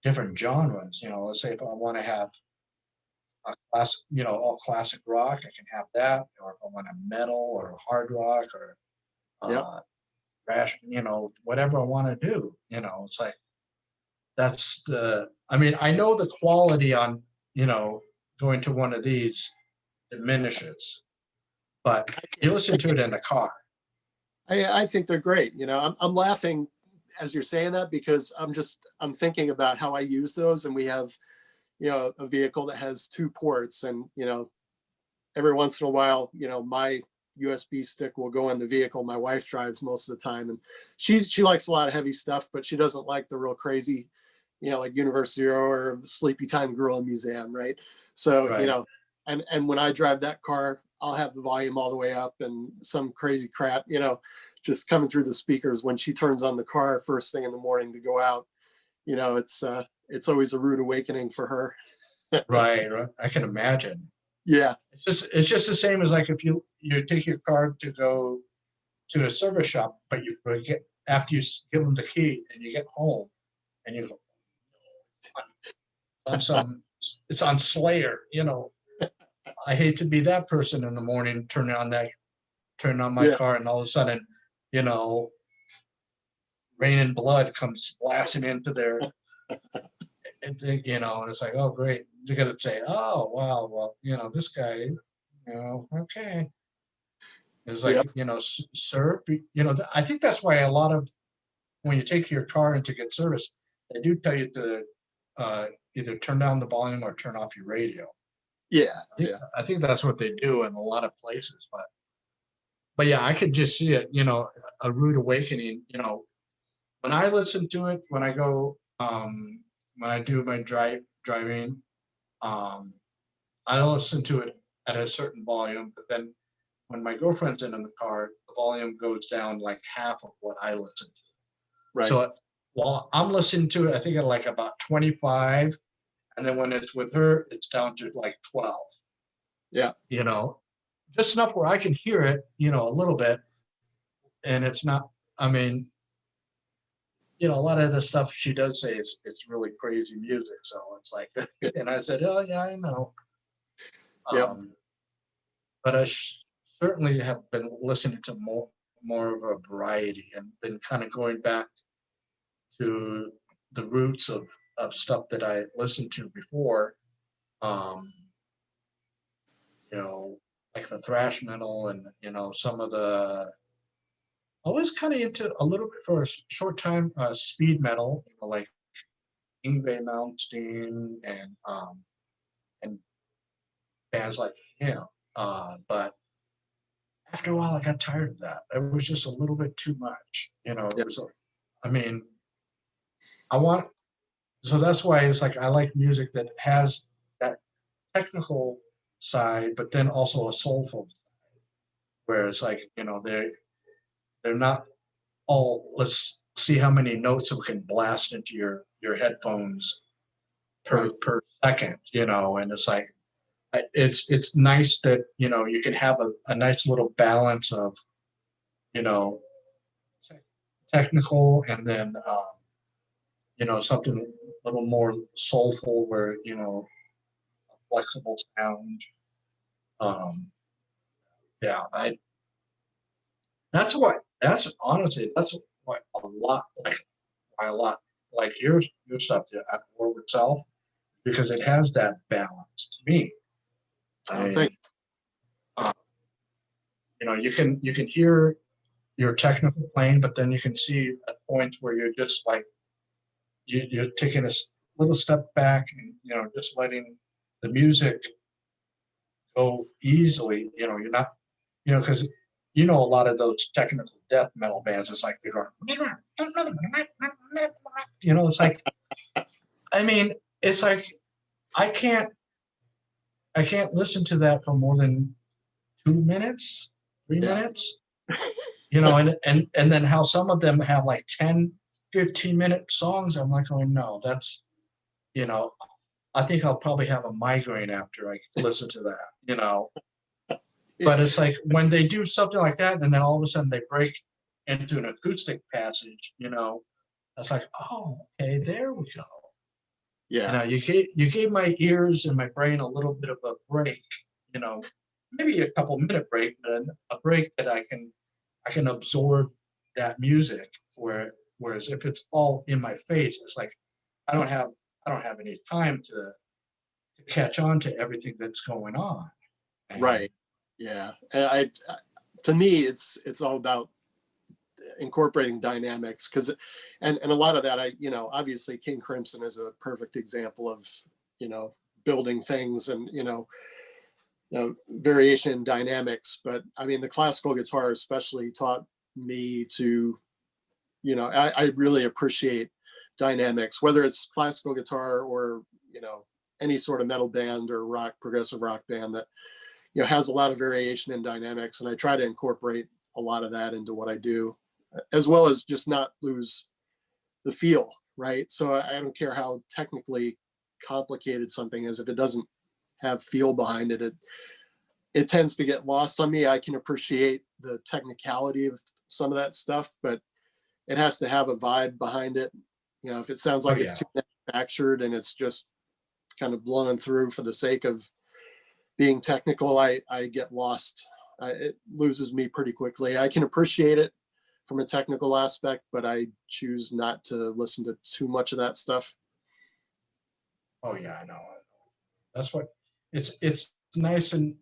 different genres. You know, let's say if I want to have a classic, you know, all classic rock, I can have that. Or if I want a metal or hard rock or Yep. thrash, you know, whatever I want to do. You know, it's like that's the. I mean, I know the quality on, you know, going to one of these diminishes, but you listen to it in the car. I think they're great. You know, I'm laughing as you're saying that because I'm thinking about how I use those, and we have, you know, a vehicle that has 2 ports, and you know, every once in a while, you know, my USB stick will go in the vehicle. My wife drives most of the time, and she likes a lot of heavy stuff, but she doesn't like the real crazy, you know, like University or Sleepy Time Gorilla Museum, right? So, you Right. know, and when I drive that car, I'll have the volume all the way up and some crazy crap, you know, just coming through the speakers when she turns on the car first thing in the morning to go out. You know, it's always a rude awakening for her. Right. I can imagine. Yeah. It's just the same as like if you take your car to go to a service shop, but you forget after you give them the key and you get home and you go on some it's on Slayer, you know. I hate to be that person in the morning turning on my Yeah. car and all of a sudden, you know, Rain and Blood comes blasting into there and you know, and it's like, oh great. You gotta say, oh wow, well, you know, this guy, you know, okay. It's like, Yep. you know, sir, you know, I think that's why a lot of when you take your car in to get service, they do tell you to either turn down the volume or turn off your radio. Yeah. Yeah. I think that's what they do in a lot of places, but yeah, I could just see it, you know, a rude awakening, you know, when I listen to it, when I do my driving, um, I listen to it at a certain volume, but then when my girlfriend's in the car, the volume goes down like half of what I listen to. Right. So while I'm listening to it, I think at like about 25, and then when it's with her, it's down to like 12. Yeah. You know, just enough where I can hear it, you know, a little bit, and it's not. I mean, you know, a lot of the stuff she does say is it's really crazy music. So it's like, and I said, oh yeah, I know. Yep. Um, but I certainly have been listening to more of a variety and been kind of going back to the roots of stuff that I listened to before. Um, you know, like the thrash metal and you know some of the. I was kind of into a little bit for a short time speed metal, you know, like Yngwie Malmsteen and bands like him. But after a while, I got tired of that. It was just a little bit too much. You know, it Yep. was. I mean, I want. So that's why it's like I like music that has that technical side, but then also a soulful. Where it's like you know they're not all. Let's see how many notes we can blast into your headphones Right. per second. You know, and it's like it's nice that you know you can have a nice little balance of you know technical and then you know something a little more soulful where you know flexible sound. Um, yeah, I that's honestly that's what a lot like why a lot like your stuff at work itself because it has that balance to me. I I mean, think. uh, you know, you can hear your technical playing, but then you can see at points where you're just like you're taking a little step back and you know just letting the music go easily. You know, you're not you know because you know, a lot of those technical death metal bands, it's like they're going, you know, it's like, I mean, it's like I can't listen to that for more than 2 minutes, three Yeah. minutes, you know, and then how some of them have like 10, 15-minute songs. I'm like, oh no, that's, you know, I think I'll probably have a migraine after I listen to that, you know. But it's like when they do something like that, and then all of a sudden they break into an acoustic passage, you know, it's like, oh, okay, there we go. You Yeah. know, you gave my ears and my brain a little bit of a break, you know, maybe a couple minute break, but a break that I can absorb that music. Whereas if it's all in my face, it's like I don't have any time to catch on to everything that's going on. And Right. Yeah. And to me, it's all about incorporating dynamics because, and a lot of that, obviously King Crimson is a perfect example of, building things and, variation in dynamics. But I mean, the classical guitar especially taught me to, I really appreciate dynamics, whether it's classical guitar or, any sort of metal band or progressive rock band that, has a lot of variation in dynamics. And I try to incorporate a lot of that into what I do, as well as just not lose the feel, right? So I don't care how technically complicated something is, if it doesn't have feel behind it, it tends to get lost on me. I can appreciate the technicality of some of that stuff, but it has to have a vibe behind it. If it sounds oh like yeah, it's too manufactured and it's just kind of blowing through for the sake of being technical, I get lost. It loses me pretty quickly. I can appreciate it from a technical aspect, but I choose not to listen to too much of that stuff. oh yeah, I know. That's what it's nice and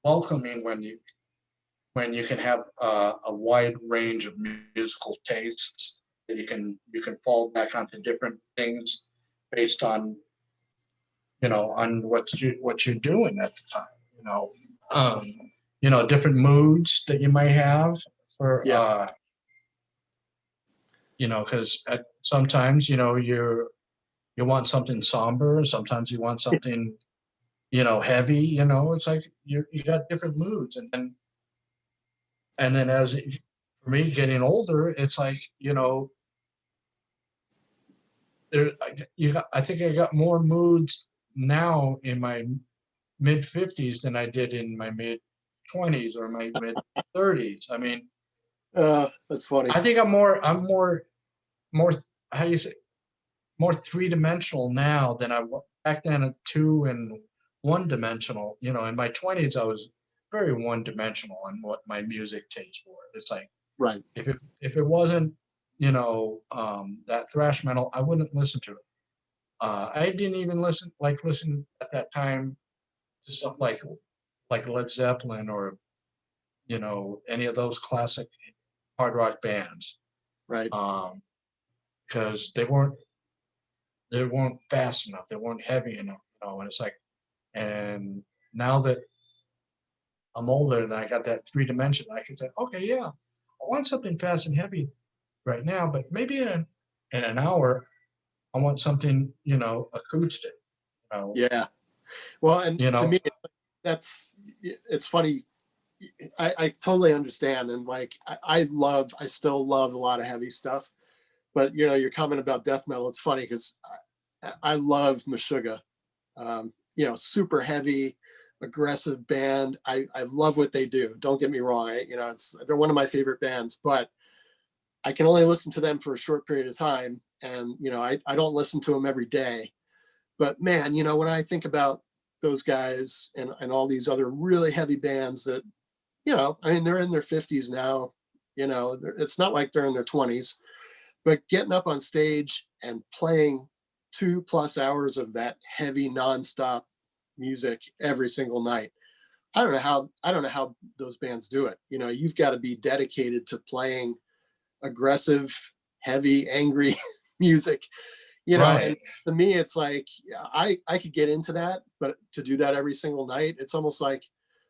welcoming when you can have a wide range of musical tastes that you can fall back onto different things based on on what you're doing at the time. Um, different moods that you might have for Yeah. because sometimes you want something somber, sometimes you want something heavy. It's like you got different moods, and then for me getting older, it's like there I think I got more moods now in my mid 50s than I did in my mid 20s or my mid 30s. I mean, That's funny. I think I'm more how you say more three-dimensional now than I was back then at two and one-dimensional. In my 20s I was very one-dimensional on what my music tastes were. It's like Right. if it wasn't that thrash metal, I wouldn't listen to it. I didn't even listen at that time to stuff like Led Zeppelin or any of those classic hard rock bands, Right. because they weren't fast enough, they weren't heavy enough, and it's like, and now that I'm older and I got that 3 dimension, I can say, okay, yeah, I want something fast and heavy right now, but maybe in an hour, I want something, acoustic, Yeah. Well, and you to know, me, it's funny. I totally understand. And like, I still love a lot of heavy stuff, but your comment about death metal, it's funny because I love Meshuggah. Super heavy, aggressive band. I love what they do. Don't get me wrong. They're one of my favorite bands, but I can only listen to them for a short period of time. And, I don't listen to them every day. But man, when I think about those guys and all these other really heavy bands that, I mean, they're in their 50s now, it's not like they're in their 20s, but getting up on stage and playing 2+ hours of that heavy nonstop music every single night. I don't know how those bands do it. You've got to be dedicated to playing aggressive, heavy, angry music, and right. to me, it's like, I could get into that, but to do that every single night, it's almost like,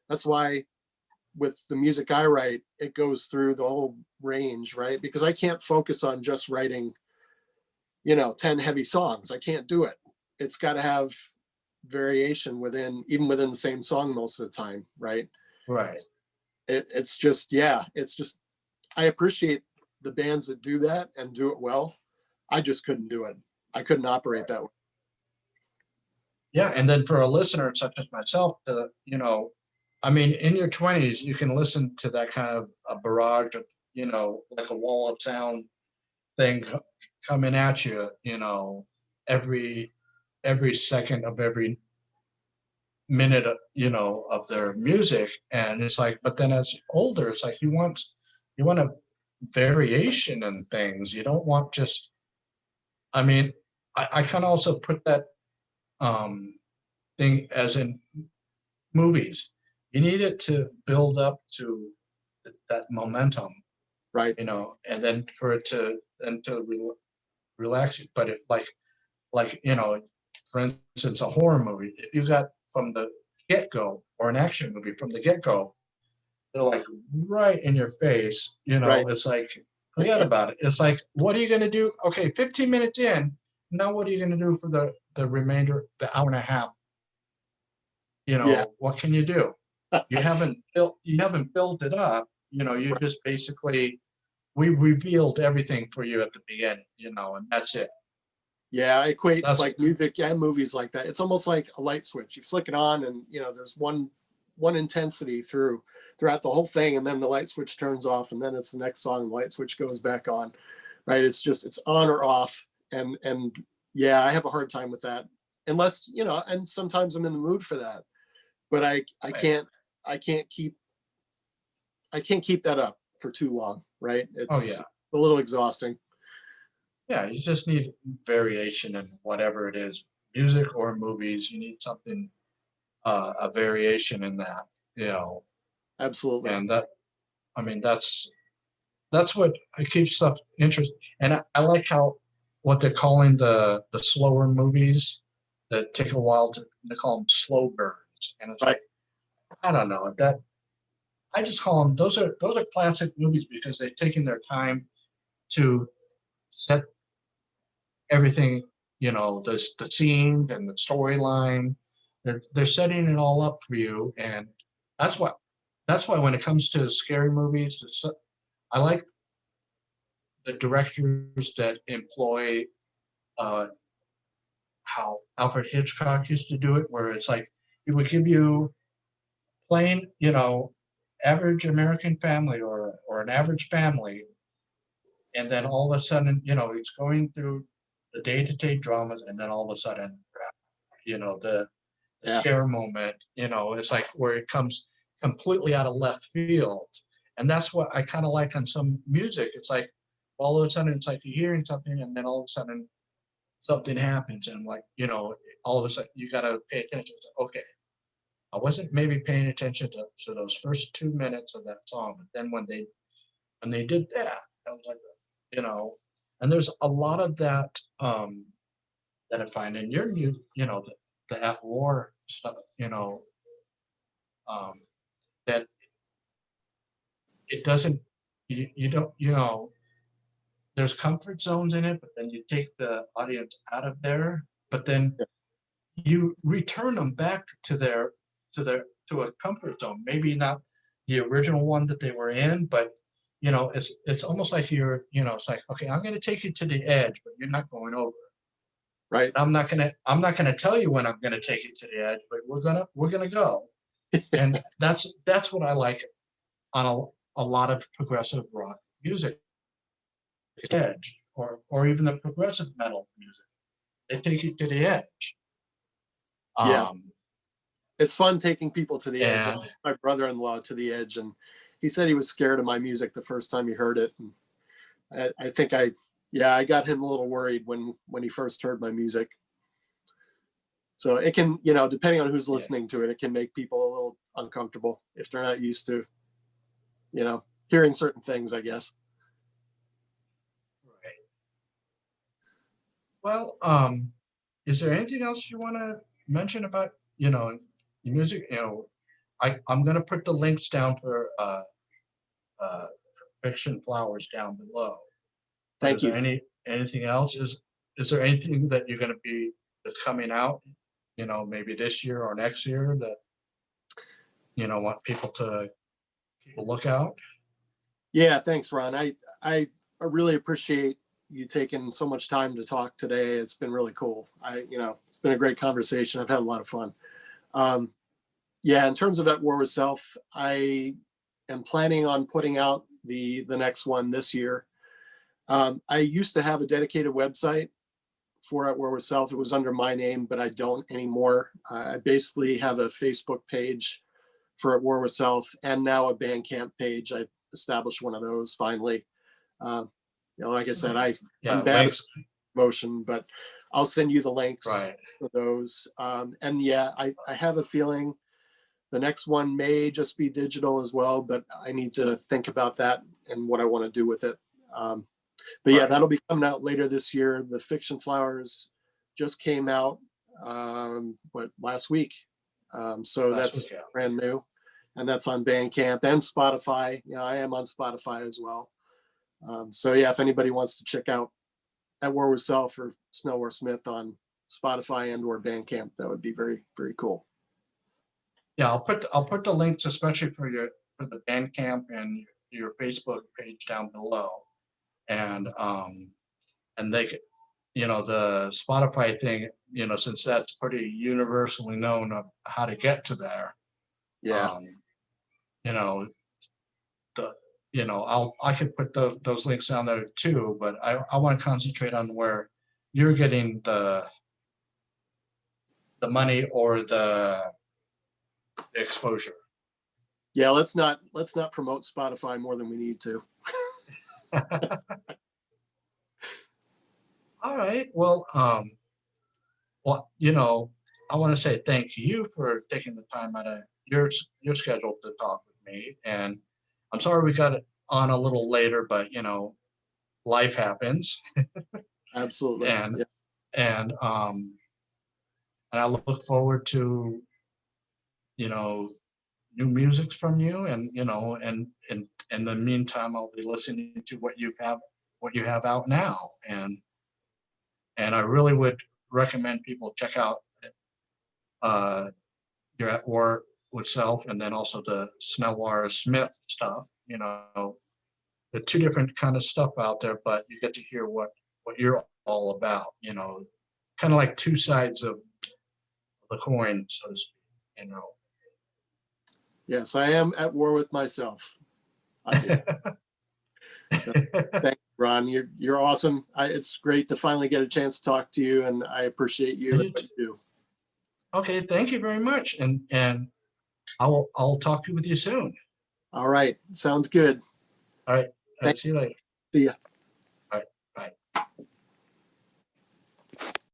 that's why with the music I write, it goes through the whole range, right? Because I can't focus on just writing, 10 heavy songs. I can't do it. It's got to have variation even within the same song most of the time, right? Right. It's just, yeah, it's just, I appreciate the bands that do that and do it well. I just couldn't do it. I couldn't operate that way. Yeah, and then for a listener such as myself, I mean, in your 20s, you can listen to that kind of a barrage of, like a wall of sound thing coming at you, every second of every minute, of their music, and it's like, but then as older, it's like you want a variation in things. You don't want just. I mean, I kind of also put that thing as in movies. You need it to build up to that momentum, Right. and then for it to relax you. But it like for instance, a horror movie. If you've got from the get-go, or an action movie from the get-go, they're like right in your face. Right. It's like forget about it. It's like, what are you going to do? Okay, 15 minutes in. Now, what are you going to do for the remainder, the hour and a half? Yeah. What can you do? You haven't built it up. You just basically, we revealed everything for you at the beginning, and that's it. Yeah, I equate That's like music and movies like that. It's almost like a light switch. You flick it on, and there's one intensity throughout the whole thing, and then the light switch turns off, and then it's the next song. The light switch goes back on, right? It's on or off, and yeah, I have a hard time with that, unless and sometimes I'm in the mood for that, but I right. can't keep that up for too long, right? Oh It's yeah, a little exhausting. yeah. You just need variation in whatever it is, music or movies. You need something, a variation in that, Absolutely. and I mean, that's what keeps stuff interesting. And I like how what they're calling the slower movies that take a while they call them slow burns, and it's Right. like, I don't know that. I just call them, those are classic movies because they've taken their time to set everything, the scene and the storyline. They're setting it all up for you, and that's why that's why when it comes to scary movies, I like the directors that employ, uh, how Alfred Hitchcock used to do it, where it's like he would give you plain, average American family, or an average family, and then all of a sudden, it's going through the day-to-day dramas, and then all of a sudden, the Yeah. scare moment, it's like where it comes completely out of left field. And that's what I kind of like on some music. It's like all of a sudden it's like you're hearing something, and then all of a sudden something happens, and like, all of a sudden you got to pay attention to, okay, I wasn't maybe paying attention to those first 2 minutes of that song, but then when they did that, I was like, you know, and there's a lot of that, that I find in your the at war stuff, um, that it doesn't, you don't, there's comfort zones in it, but then you take the audience out of there, but then Yeah. you return them back to a comfort zone. Maybe not the original one that they were in, but it's almost like it's like, okay, I'm going to take you to the edge, but you're not going over. Right. I'm not gonna tell you when I'm gonna take you to the edge, but we're gonna go. And that's what I like on a lot of progressive rock music. Edge, or even the progressive metal music. They take you to the edge. Yes. Um, It's fun taking people to the edge. and My brother-in-law to the edge, and he said he was scared of my music the first time he heard it. And I think yeah, I got him a little worried when he first heard my music. So it can, depending on who's yeah, listening to it, it can make people a little uncomfortable if they're not used to, hearing certain things, I guess. right. Well, is there anything else you want to mention about, the music? I'm gonna put the links down for Fiction Flowers down below. But Thank is you. there anything else? Is there anything that you're gonna be that's coming out, maybe this year or next year that want people to look out? Yeah, thanks, Ron. I really appreciate you taking so much time to talk today. It's been really cool. It's been a great conversation. I've had a lot of fun. Yeah, in terms of At War with Self, I am planning on putting out the next one this year. I used to have a dedicated website for At War with Self. It was under my name, but I don't anymore. I basically have a Facebook page for At War with Self and now a Bandcamp page. I established one of those finally. Like I said, I'm bad at promotion, but I'll send you the links for those. And yeah, I have a feeling the next one may just be digital as well, but I need to think about that and what I want to do with it. But yeah, that'll be coming out later this year. The Fiction Flowers just came out, last week. So that's brand new, and that's on Bandcamp and Spotify. I am on Spotify as well. So yeah, if anybody wants to check out At War with Self or Snelwar-Smith on Spotify and or Bandcamp, that would be very, very cool. Yeah, I'll put the links, especially for the Bandcamp and your Facebook page down below. And they could, the Spotify thing, since that's pretty universally known of how to get to there. Yeah. I could put those links down there too, but I want to concentrate on where you're getting the money or the exposure. Yeah, let's not promote Spotify more than we need to. All right. Well, I want to say thank you for taking the time out of your schedule to talk with me. And I'm sorry we got it on a little later, but life happens. Absolutely. And I look forward to new music from you, and and in the meantime I'll be listening to what you have out now, and I really would recommend people check out your At War with Self, and then also the Snelwar-Smith stuff. The two different kind of stuff out there, but you get to hear what you're all about, kind of like two sides of the coin, so to speak. Yes, I am at war with myself. So, thank you, Ron. You're awesome. It's great to finally get a chance to talk to you, and I appreciate you and what you do. Okay, thank you very much, and I'll talk with you soon. All right, sounds good. All right, see you later. See ya.